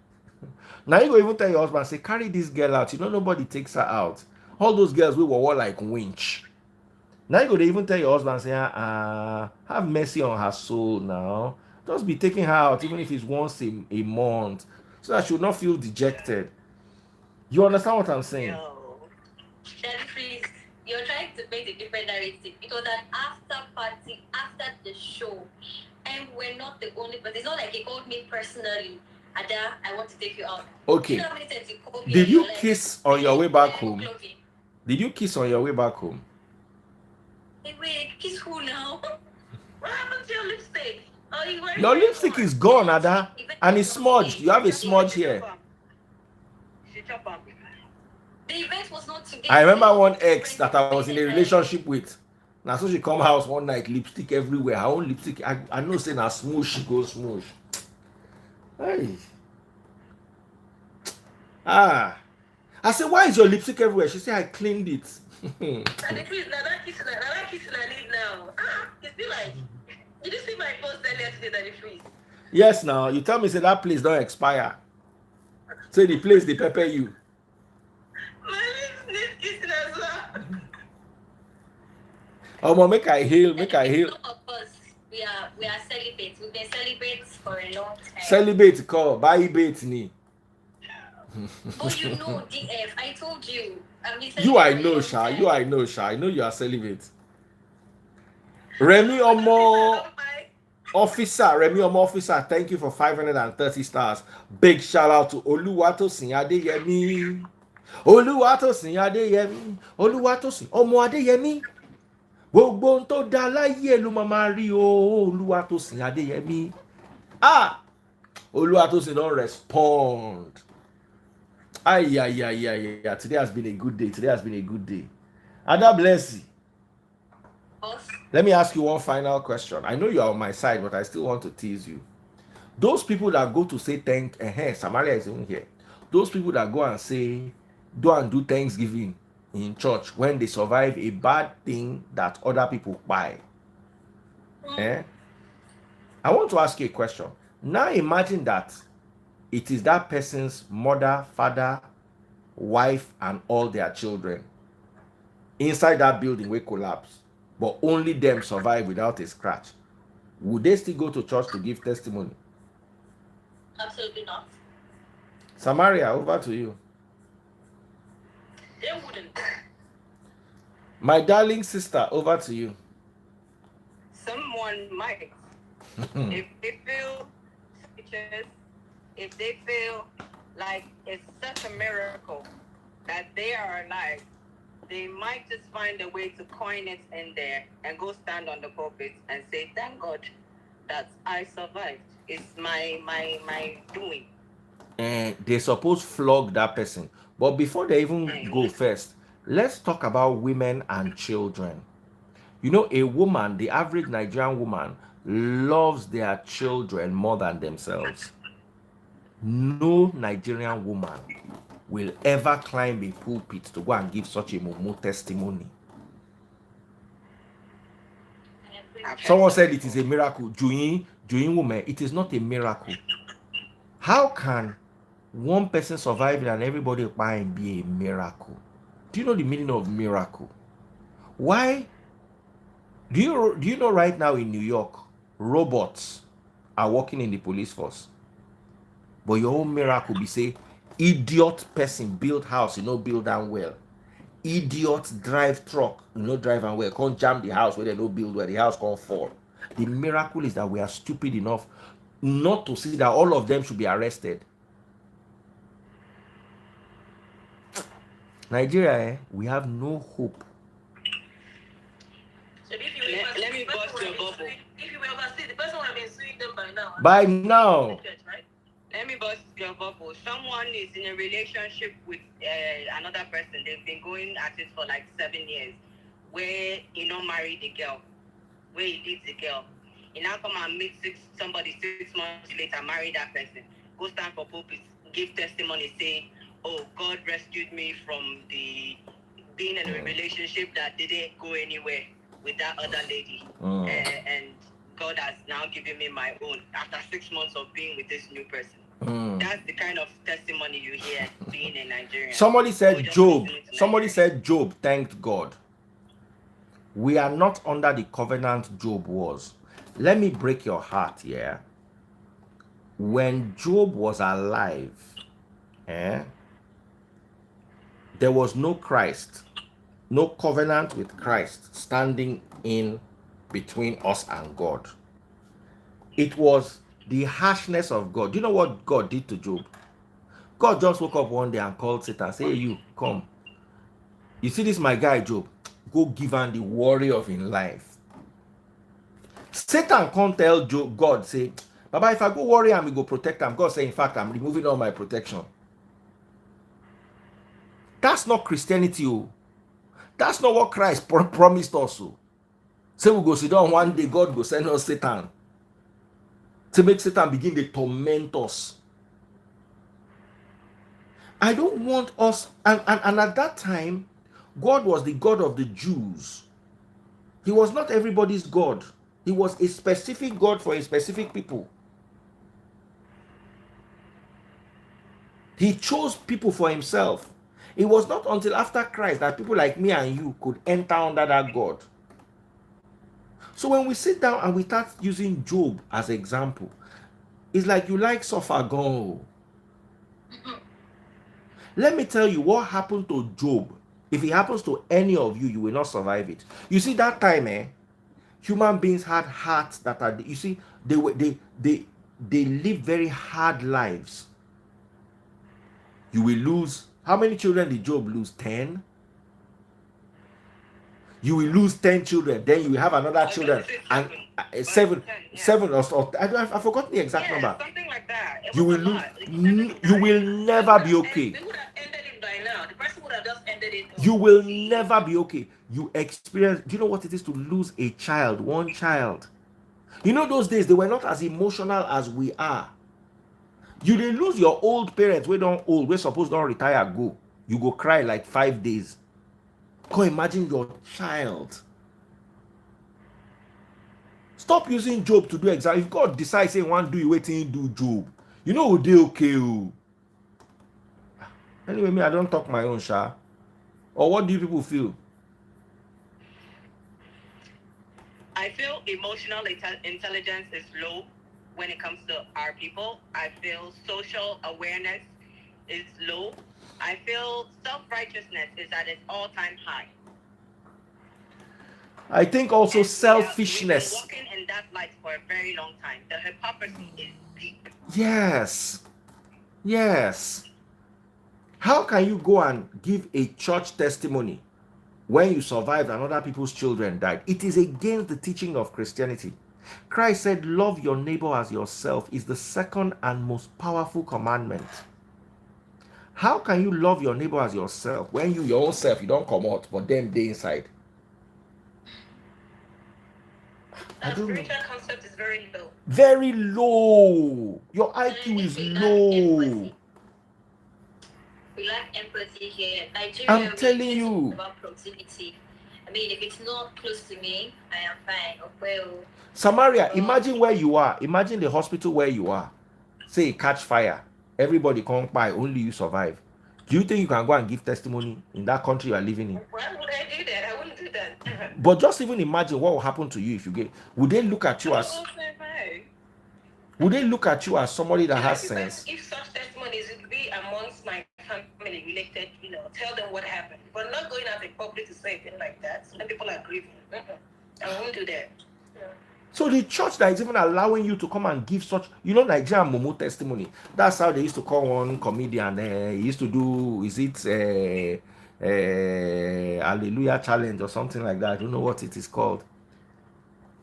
Speaker 1: Now you go even tell your husband, say, carry this girl out. You know, nobody takes her out. All those girls we were like winch. Now you go to even tell your husband, say, have mercy on her soul now. Just be taking her out, even if it's once a month, so that she will not feel dejected. You understand what I'm saying?
Speaker 3: No. Daddy, please, you're trying to paint a different narrative. It was an after party, after the show. And we're not the only, but it's not like he called me personally. Ada, I want to take you out.
Speaker 1: Okay.
Speaker 3: You know how many times you called me?
Speaker 1: Did you kiss on your way back home?
Speaker 3: Clothing?
Speaker 1: Did you kiss on your way back home?
Speaker 3: Hey, wait, kiss who now? What happened to your lipstick? Oh, you were
Speaker 1: Your lipstick is gone, Ada, and it's smudged. You have a smudge here.
Speaker 3: The event was not today.
Speaker 1: I remember one ex that I was in a relationship with. Now, so she come house one night, lipstick everywhere. Her own lipstick. I know saying now smoosh, she goes smoosh. Hey. I said, why is your lipstick everywhere? She said, I cleaned it.
Speaker 3: And the please, that kiss I need now. It's been like, did you see my post earlier today that it freeze?
Speaker 1: Yes, now you tell me say that place don't expire. Say the place they pepper you.
Speaker 3: My lips need kissing as well.
Speaker 1: Make I hail.
Speaker 3: Of course, we are celibates. We've been celibates for a long time.
Speaker 1: Celibate call, buy bait ni.
Speaker 3: Oh, you know, DF. I told you.
Speaker 1: I know, Sha. I know you are celibate. Remy Omo officer, thank you for 530 stars. Big shout out to Oluwatosin Adeyemi. Oluwatosin Omo Adeyemi. Gbogbo tó dá láyé ló máa rí o, Oluwatosin Adeyemi. Oluwatosin don't respond. Yeah. Today has been a good day. Ada bless you. Let me ask you one final question. I know you are on my side, but I still want to tease you. Those people that go to say Samaria is even here. Those people that go and do Thanksgiving in church when they survive a bad thing that other people buy. I want to ask you a question. Now imagine that it is that person's mother, father, wife, and all their children inside that building will collapse, but only them survive without a scratch. Would they still go to church to give testimony?
Speaker 3: Absolutely not.
Speaker 1: Samaria, over to you.
Speaker 3: They wouldn't.
Speaker 1: My darling sister, over to you.
Speaker 2: Someone might. If they feel suspicious, if they feel like it's such a miracle that they are alive, they might just find a way to coin it in there and go stand on the pulpit and say, thank God that I survived. It's my doing.
Speaker 1: And they suppose flog that person. But before they even go first, let's talk about women and children. You know, a woman, the average Nigerian woman, loves their children more than themselves. No Nigerian woman will ever climb a pulpit to go and give such a mumu testimony. Someone said it is a miracle. Juin woman, it is not a miracle. How can one person surviving and everybody buying be a miracle? Do you know the meaning of miracle? Why? Do you know right now in New York, robots are working in the police force? But your own miracle be say, idiot person build house, build down well. Idiot drive truck, drive and well. Can't jam the house where they no build where the house can't fall. The miracle is that we are stupid enough not to see that all of them should be arrested. Nigeria, we have no hope.
Speaker 2: So if you let me bust your bubble. If you were overseas, the person would have been suing them by now.
Speaker 1: By now.
Speaker 2: Right? Let me bust your bubble. Someone is in a relationship with another person. They've been going at it for like 7 years. Where he not married the girl. Where he did the girl. He now come and meet somebody 6 months later, marry that person. Go stand for pulpit, give testimony, say, oh, God rescued me from being in a relationship that didn't go anywhere with that other lady. And God has now given me my own after 6 months of being with this new person. That's the kind of testimony you hear being in Nigeria.
Speaker 1: Somebody said Job thanked God. We are not under the covenant Job was. Let me break your heart here. When Job was alive, there was no Christ, no covenant with Christ standing in between us and God. It was the harshness of God. Do you know what God did to Job? God just woke up one day and called Satan, say, hey, you, come. You see this, my guy, Job? Go give him the worry of in life. Satan can't tell Job, God, say, Baba, if I go worry him, we go protect him. God say, in fact, I'm removing all my protection. That's not Christianity. Oh. That's not what Christ promised us. Oh. Say we go sit down one day, God go send us Satan to make Satan begin to torment us. I don't want us, and at that time, God was the God of the Jews. He was not everybody's God. He was a specific God for a specific people. He chose people for himself. It was not until after Christ that people like me and you could enter under that God. So when we sit down and we start using Job as an example, it's like you like Sophagon. Let me tell you what happened to Job. If it happens to any of you, you will not survive it. You see, that time, human beings had hearts that are, you see, they live very hard lives. You will lose. How many children did Job lose? 10. You will lose 10 children, then you will have another children, and 7, or I forgot the exact number.
Speaker 2: Something like that.
Speaker 1: You will lose. You will never be okay.
Speaker 2: They would have ended it by now. The person would have just ended it.
Speaker 1: You will never be okay. You experience. Do you know what it is to lose a child, one child? You know those days they were not as emotional as we are. You didn't lose your old parents. We don't old. We're supposed to don't retire. Go. You go cry like 5 days. Go imagine your child. Stop using Job to do example. If God decides say one do you waiting do Job, you know they okay. Anyway, me I don't talk my own sha. Or what do you people feel?
Speaker 2: I feel emotional intelligence is low when it comes to our people. I feel social awareness is low. I feel self-righteousness is at its all-time high.
Speaker 1: I think also selfishness.
Speaker 2: We've been walking in that light for a very long time. The hypocrisy is deep.
Speaker 1: Yes. Yes. How can you go and give a church testimony when you survived and other people's children died? It is against the teaching of Christianity. Christ said, love your neighbor as yourself is the second and most powerful commandment. How can you love your neighbor as yourself when you, your own self, you don't come out, but them they inside?
Speaker 2: That spiritual concept is very low.
Speaker 1: Very low. Your IQ is low.
Speaker 3: We lack empathy here. Nigeria,
Speaker 1: I'm telling you.
Speaker 3: About proximity. I mean, if it's not close to me, I am fine. Well,
Speaker 1: Samaria, imagine where you are. Imagine the hospital where you are. Say, catch fire. Everybody come by, only you survive. Do you think you can go and give testimony in that country you are living in?
Speaker 2: Why would I do that? I wouldn't do that.
Speaker 1: But just even imagine what will happen to you if you get. Would they look at you as? Would they look at you as somebody that has sense?
Speaker 2: If such testimonies would be amongst my family related, tell them what happened. But not going out in public to say things like that. When people are grieving, I won't do that. Yeah.
Speaker 1: So the church that is even allowing you to come and give such, Nigerian Momo testimony. That's how they used to call one comedian. He used to do, Hallelujah Challenge or something like that. I don't know what it is called.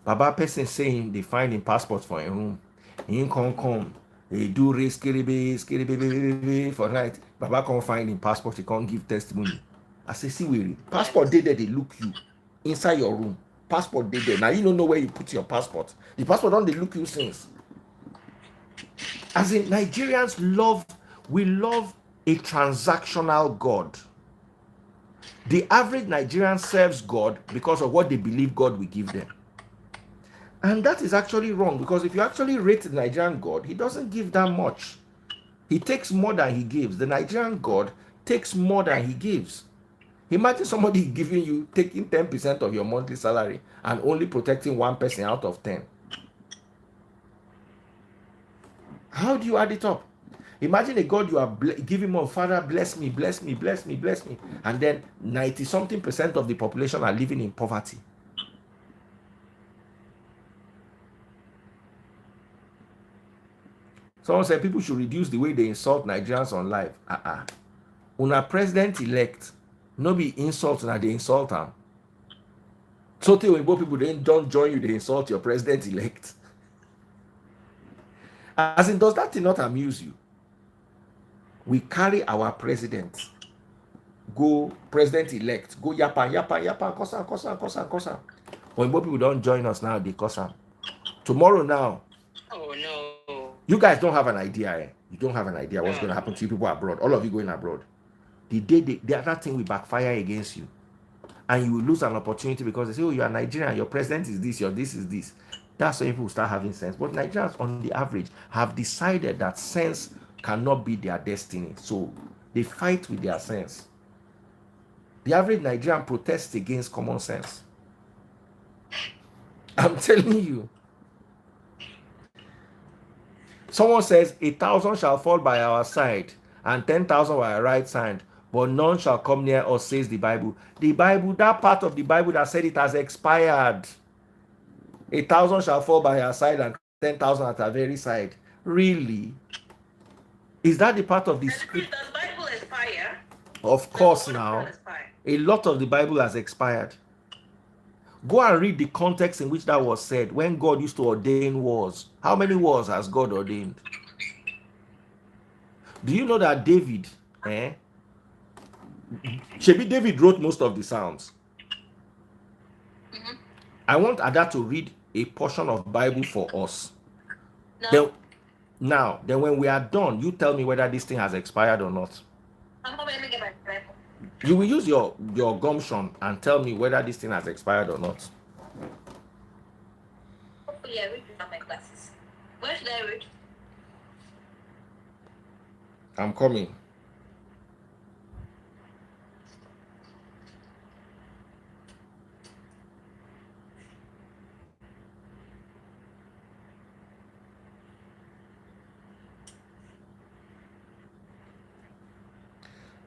Speaker 1: Baba person saying they find him passport for a room. He come. He do race skiribi for night. Baba can't find him passport. He can't give testimony. I say, see where passport dey there. They look you inside your room. Passport dey there. Now you don't know where you put your passport. The passport don't they look you since. As in Nigerians we love a transactional God. The average Nigerian serves God because of what they believe God will give them. And that is actually wrong, because if you actually rate the Nigerian God, he doesn't give that much. He takes more than he gives. The Nigerian God takes more than he gives. Imagine somebody giving you, taking 10% of your monthly salary and only protecting one person out of 10. How do you add it up? Imagine a God you are giving more, Father, bless me, bless me, bless me, bless me. And then 90-something% of the population are living in poverty. Someone said people should reduce the way they insult Nigerians on live. Una president-elect, no be insult, na they insult am. So when people don't join you, they insult your president-elect. As in, does that thing not amuse you? We carry our president, go president-elect, go yapan, kosan. When people don't join us now, they kosan. Tomorrow now.
Speaker 2: Oh no.
Speaker 1: You guys don't have an idea. You don't have an idea what's going to happen to you people abroad. All of you going abroad. The day the other thing will backfire against you. And you will lose an opportunity because they say, oh, you are Nigerian, your president is this, your this is this. That's when people will start having sense. But Nigerians, on the average, have decided that sense cannot be their destiny. So they fight with their sense. The average Nigerian protests against common sense. I'm telling you. Someone says, 1,000 shall fall by our side and 10,000 by our right side, but none shall come near us, says the Bible. The Bible, that part of the Bible that said it has expired. 1,000 shall fall by our side and 10,000 at our very side. Really? Is that the part of the script?
Speaker 2: Does the Bible expire?
Speaker 1: Of course now. A lot of the Bible has expired. Go and read the context in which that was said. When God used to ordain wars, how many wars has God ordained? Do you know that David, David wrote most of the Psalms.
Speaker 3: Mm-hmm.
Speaker 1: I want Ada to read a portion of Bible for us.
Speaker 3: No.
Speaker 1: Then when we are done, you tell me whether this thing has expired or not.
Speaker 3: I'm going to get my Bible.
Speaker 1: You will use your gumption and tell me whether this thing has expired or not.
Speaker 3: Hopefully I read without my glasses. Where should I read?
Speaker 1: I'm coming.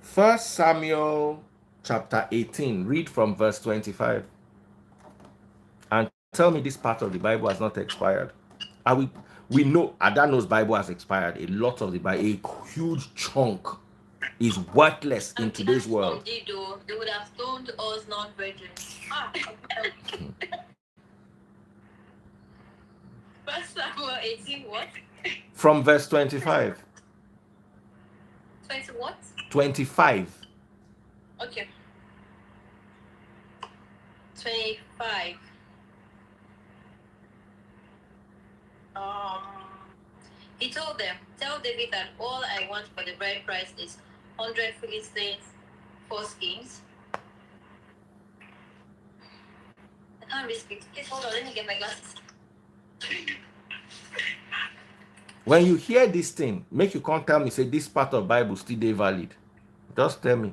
Speaker 1: First Samuel chapter 18, read from verse 25. And tell me this part of the Bible has not expired. We know Ada knows Bible has expired. A lot of the Bible, a huge chunk is worthless in today's world.
Speaker 3: They would have stoned us non-virgins. First Samuel 18 what?
Speaker 1: From verse 25.
Speaker 3: 20 what?
Speaker 1: 25.
Speaker 3: Okay. 25. He told them, tell David that all I want for the bride price is 100 Philistines, 4 skins. I can't read it. Please hold on, let me get my glasses.
Speaker 1: When you hear this thing, make you can't tell me, say this part of Bible still dey valid. Just tell me.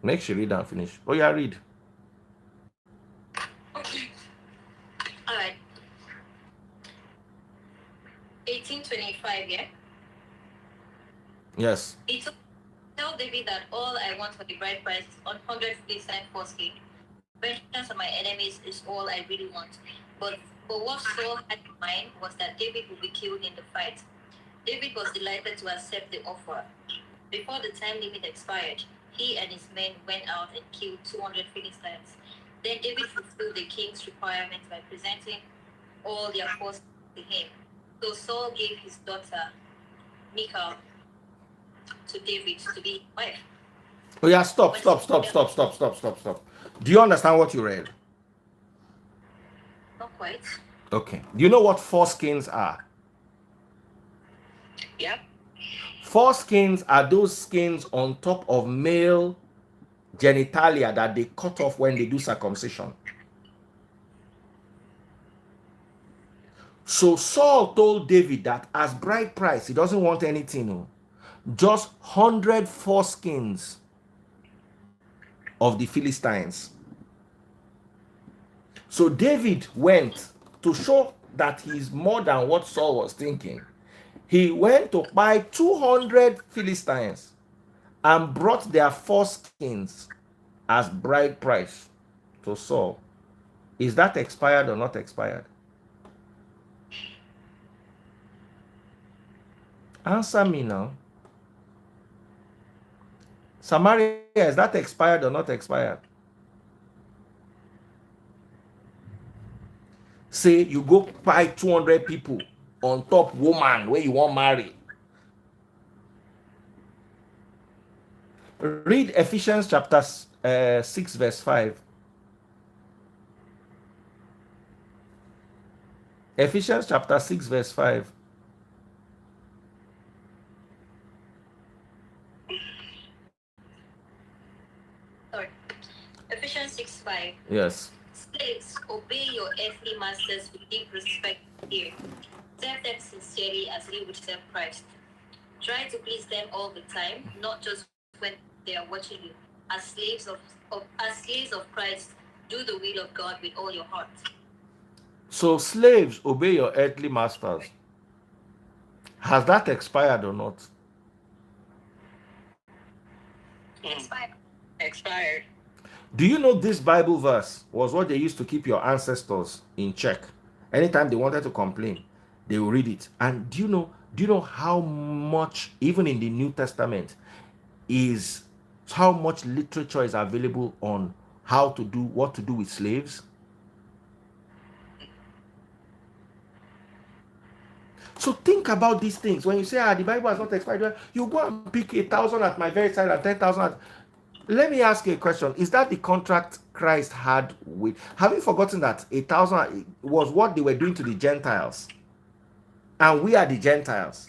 Speaker 1: Make sure read and finish. Oh yeah, read.
Speaker 3: Alright. 1825, yeah?
Speaker 1: Yes.
Speaker 3: Tell David that all I want for the bride price is 100 Philistine foreskin. Vengeance on my enemies is all I really want. But what Saul had in mind was that David would be killed in the fight. David was delighted to accept the offer. Before the time limit expired, he and his men went out and killed 200 Philistines. Then David fulfilled the king's requirements by presenting all their forces to him. So Saul gave his daughter Michal to David to be his wife.
Speaker 1: Oh yeah, stop. Do you understand what you read?
Speaker 3: Not quite.
Speaker 1: Okay. Do you know what foreskins are?
Speaker 2: Yep.
Speaker 1: Foreskins are those skins on top of male genitalia that they cut off when they do circumcision. So Saul told David that as bride price, he doesn't want anything, no, just 100 foreskins of the Philistines. So David went to show that he's more than what Saul was thinking. He went to buy 200 Philistines and brought their foreskins as bride price to Saul. Is that expired or not expired? Answer me now. Samaria, is that expired or not expired? Say you go buy 200 people on top woman where you want marry. Read Ephesians chapter 6 verse 5. Ephesians chapter 6 verse 5.
Speaker 3: Sorry. Ephesians 6:5.
Speaker 1: Yes.
Speaker 3: Slaves, obey your earthly masters with deep respect and fear. Serve them sincerely as you would serve Christ. Try to please them all the time, not just when they are watching you. As slaves of Christ, do the will of God with all your heart.
Speaker 1: So slaves, obey your earthly masters. Has that expired or not?
Speaker 2: Expired.
Speaker 1: Do you know this Bible verse was what they used to keep your ancestors in check? Anytime they wanted to complain, they will read it. And do you know how much, even in the New Testament, is how much literature is available on how to do what to do with slaves? So think about these things. When you say, the Bible has not expired, you go and pick 1,000 at my very side and 10,000 at... Let me ask you a question. Is that the contract Christ had with... Have you forgotten that 1,000 was what they were doing to the Gentiles? And we are the Gentiles.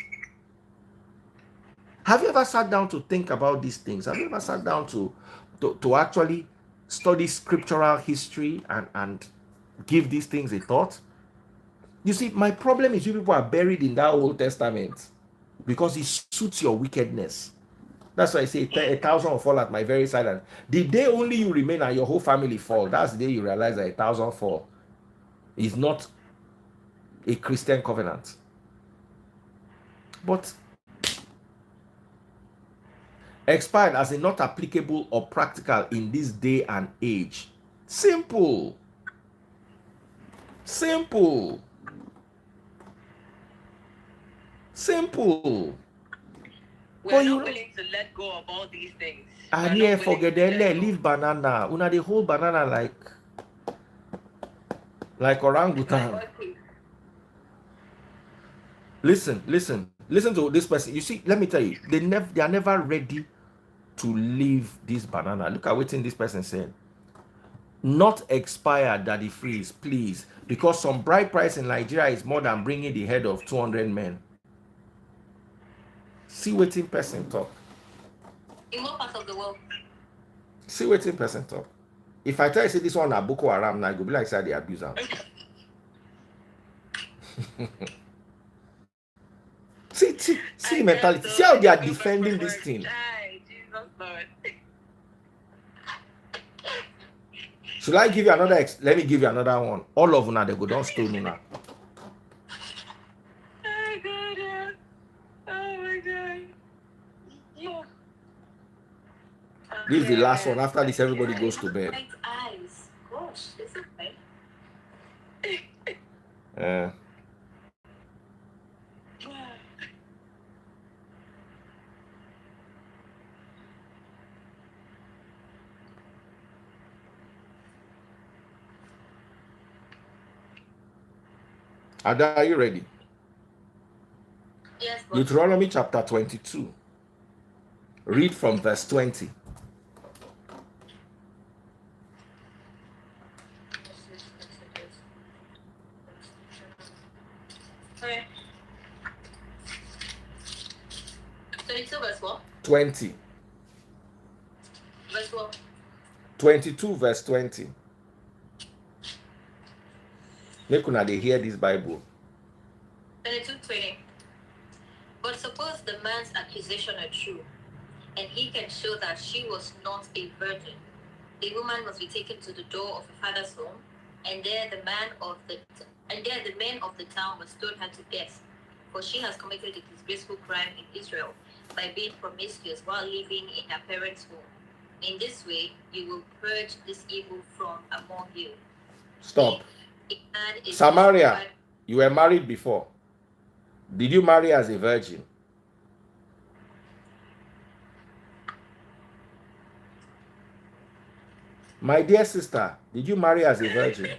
Speaker 1: Have you ever sat down to think about these things? Have you ever sat down to actually study scriptural history and give these things a thought? You see, my problem is you people are buried in that Old Testament because it suits your wickedness. That's why I say 1,000 will fall at my very side. And the day only you remain and your whole family fall, that's the day you realize that 1,000 fall is not a Christian covenant. But expired as in not applicable or practical in this day and age. Simple. Simple. Simple.
Speaker 2: We're not willing to let go of all these things.
Speaker 1: And here forget leave banana. Una the whole banana like orangutan. Listen to this person. You see, let me tell you, they are never ready to leave this banana. Look at what this person said. Not expired that he freeze, please, because some bride price in Nigeria is more than bringing the head of 200 men. See what in person talk.
Speaker 3: In what part of the world?
Speaker 1: See what in person talk. If I tell you say this one at Boko Haram, now go be like say they abuse them. see the mentality. See how they are defending this thing.
Speaker 2: Jesus Lord.
Speaker 1: Should I give you another? Let me give you another one. All of them, they go down stone now. This is the last one. After this, everybody goes to bed.
Speaker 3: Eyes. Gosh, this is fine.
Speaker 1: Ada, are you ready?
Speaker 3: Yes, boss.
Speaker 1: Deuteronomy chapter 22. Read from verse 20.
Speaker 3: Okay. 22 verse what?
Speaker 1: 20.
Speaker 3: Verse what?
Speaker 1: 22 verse 20. Make una dey hear this Bible.
Speaker 3: 22:20. But suppose the man's accusation are true, and he can show that she was not a virgin, the woman must be taken to the door of her father's home, and there the men of the town must stone her to death, for she has committed a disgraceful crime in Israel by being promiscuous while living in her parents' home. In this way, you will purge this evil from among you.
Speaker 1: Stop.
Speaker 3: If a man is
Speaker 1: Samaria,
Speaker 3: justified-
Speaker 1: you were married before. Did you marry as a virgin? My dear sister, did you marry as a virgin?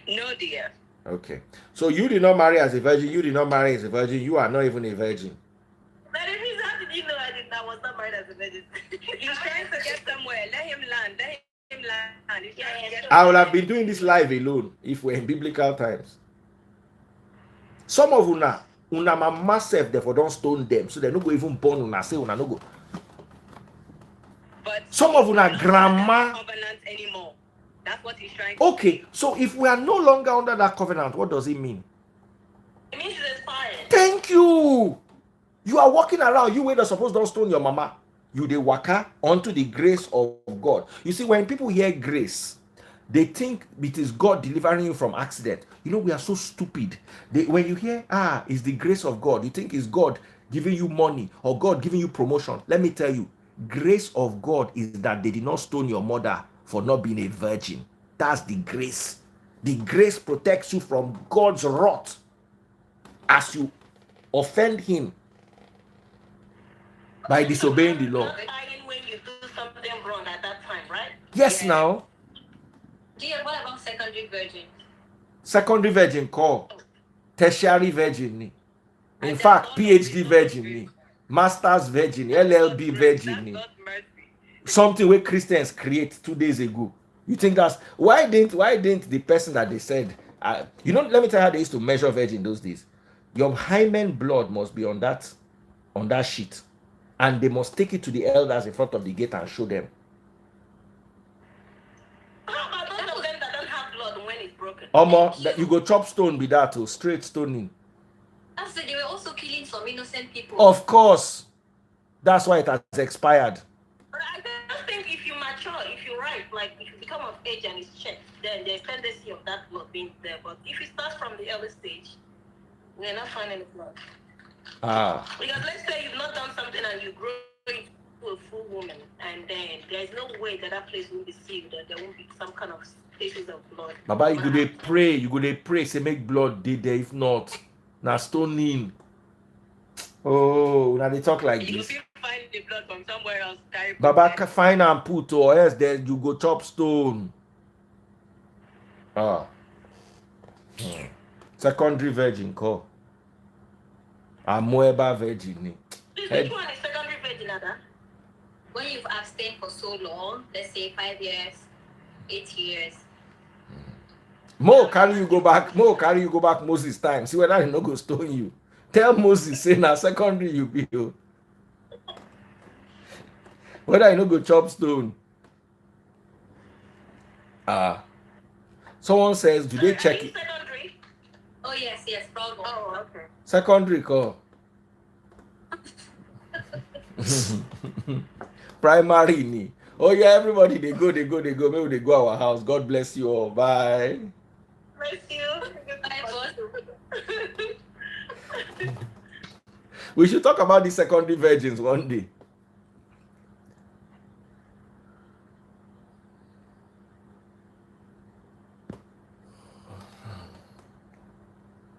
Speaker 2: No, dear.
Speaker 1: Okay. So you did not marry as a virgin, you did not marry as a virgin, you are not even a virgin.
Speaker 2: But it means, how did you know I was not married as a virgin? He's trying to get somewhere. Let him land. Let him land. He's trying to get
Speaker 1: I would have been doing this live alone if we're in biblical times. Some of una mama self therefore don't stone them, so they no go even born una say una no go.
Speaker 2: But
Speaker 1: Some of una
Speaker 2: not
Speaker 1: grandma.
Speaker 2: under that covenant anymore. That's what he's trying to
Speaker 1: Okay, so if we are no longer under that covenant, what does it mean?
Speaker 2: It means it's expired.
Speaker 1: Thank you. You are walking around, you were not supposed to stone your mama. You dey waka onto the grace of God. You see, when people hear grace, they think it is God delivering you from accident. You know, we are so stupid. When you hear, it's the grace of God, you think it's God giving you money or God giving you promotion. Let me tell you, grace of God is that they did not stone your mother for not being a virgin. That's the grace. The grace protects you from God's wrath as you offend him by disobeying the law.
Speaker 2: Dying when you do something wrong at that time, right?
Speaker 1: Yes,
Speaker 2: Yeah.
Speaker 1: now.
Speaker 3: Dear, what about secondary virgin?
Speaker 1: Secondary virgin call. Tertiary virgin ni. In fact, PhD virgin ni. Master's virgin, LLB virgin ni.
Speaker 2: That's God's mercy.
Speaker 1: Something where Christians create 2 days ago. You think that's why didn't the person that they said let me tell you how they used to measure virgin those days. Your hymen blood must be on that sheet, and they must take it to the elders in front of the gate and show them.
Speaker 2: How about those of them that don't have blood when it's broken?
Speaker 1: That you go chop stone with that to straight stoning.
Speaker 3: That's it. They were also killing some innocent people.
Speaker 1: Of course, that's why it has expired.
Speaker 2: But I just think if you mature, if you're right, like if you become of age and it's checked, then there's tendency of that blood being there. But if you start from the early stage, we're not finding the blood. Because let's say you've not done something and you grow into a full woman, and then there's no way that place will be sealed, that there won't be some kind of traces of blood.
Speaker 1: Baba, you go dey pray, say make blood dey there. If not, na stoning. Oh, now they talk like
Speaker 2: You
Speaker 1: this.
Speaker 2: will find the blood from somewhere else.
Speaker 1: Baba, find and put, or else then you go chop stone. Secondary virgin call. Amoeba virgin ni.
Speaker 2: Which one is secondary virgin, Ada?
Speaker 3: When you've abstained for so long, let's say 5 years, 8 years.
Speaker 1: Mo carry you go back Moses time. See whether he no go stone you. Tell Moses, say na secondary you be. Whether you no go chop stone. Someone says, do they check it?
Speaker 2: Secondary?
Speaker 3: Oh, yes, proud one.
Speaker 2: Oh, okay.
Speaker 1: Secondary call. Primary ni. Oh yeah, everybody they go. Maybe they go our house. God bless you all. Bye.
Speaker 2: Bless you.
Speaker 3: Bye, boss.
Speaker 1: We should talk about the secondary virgins one day.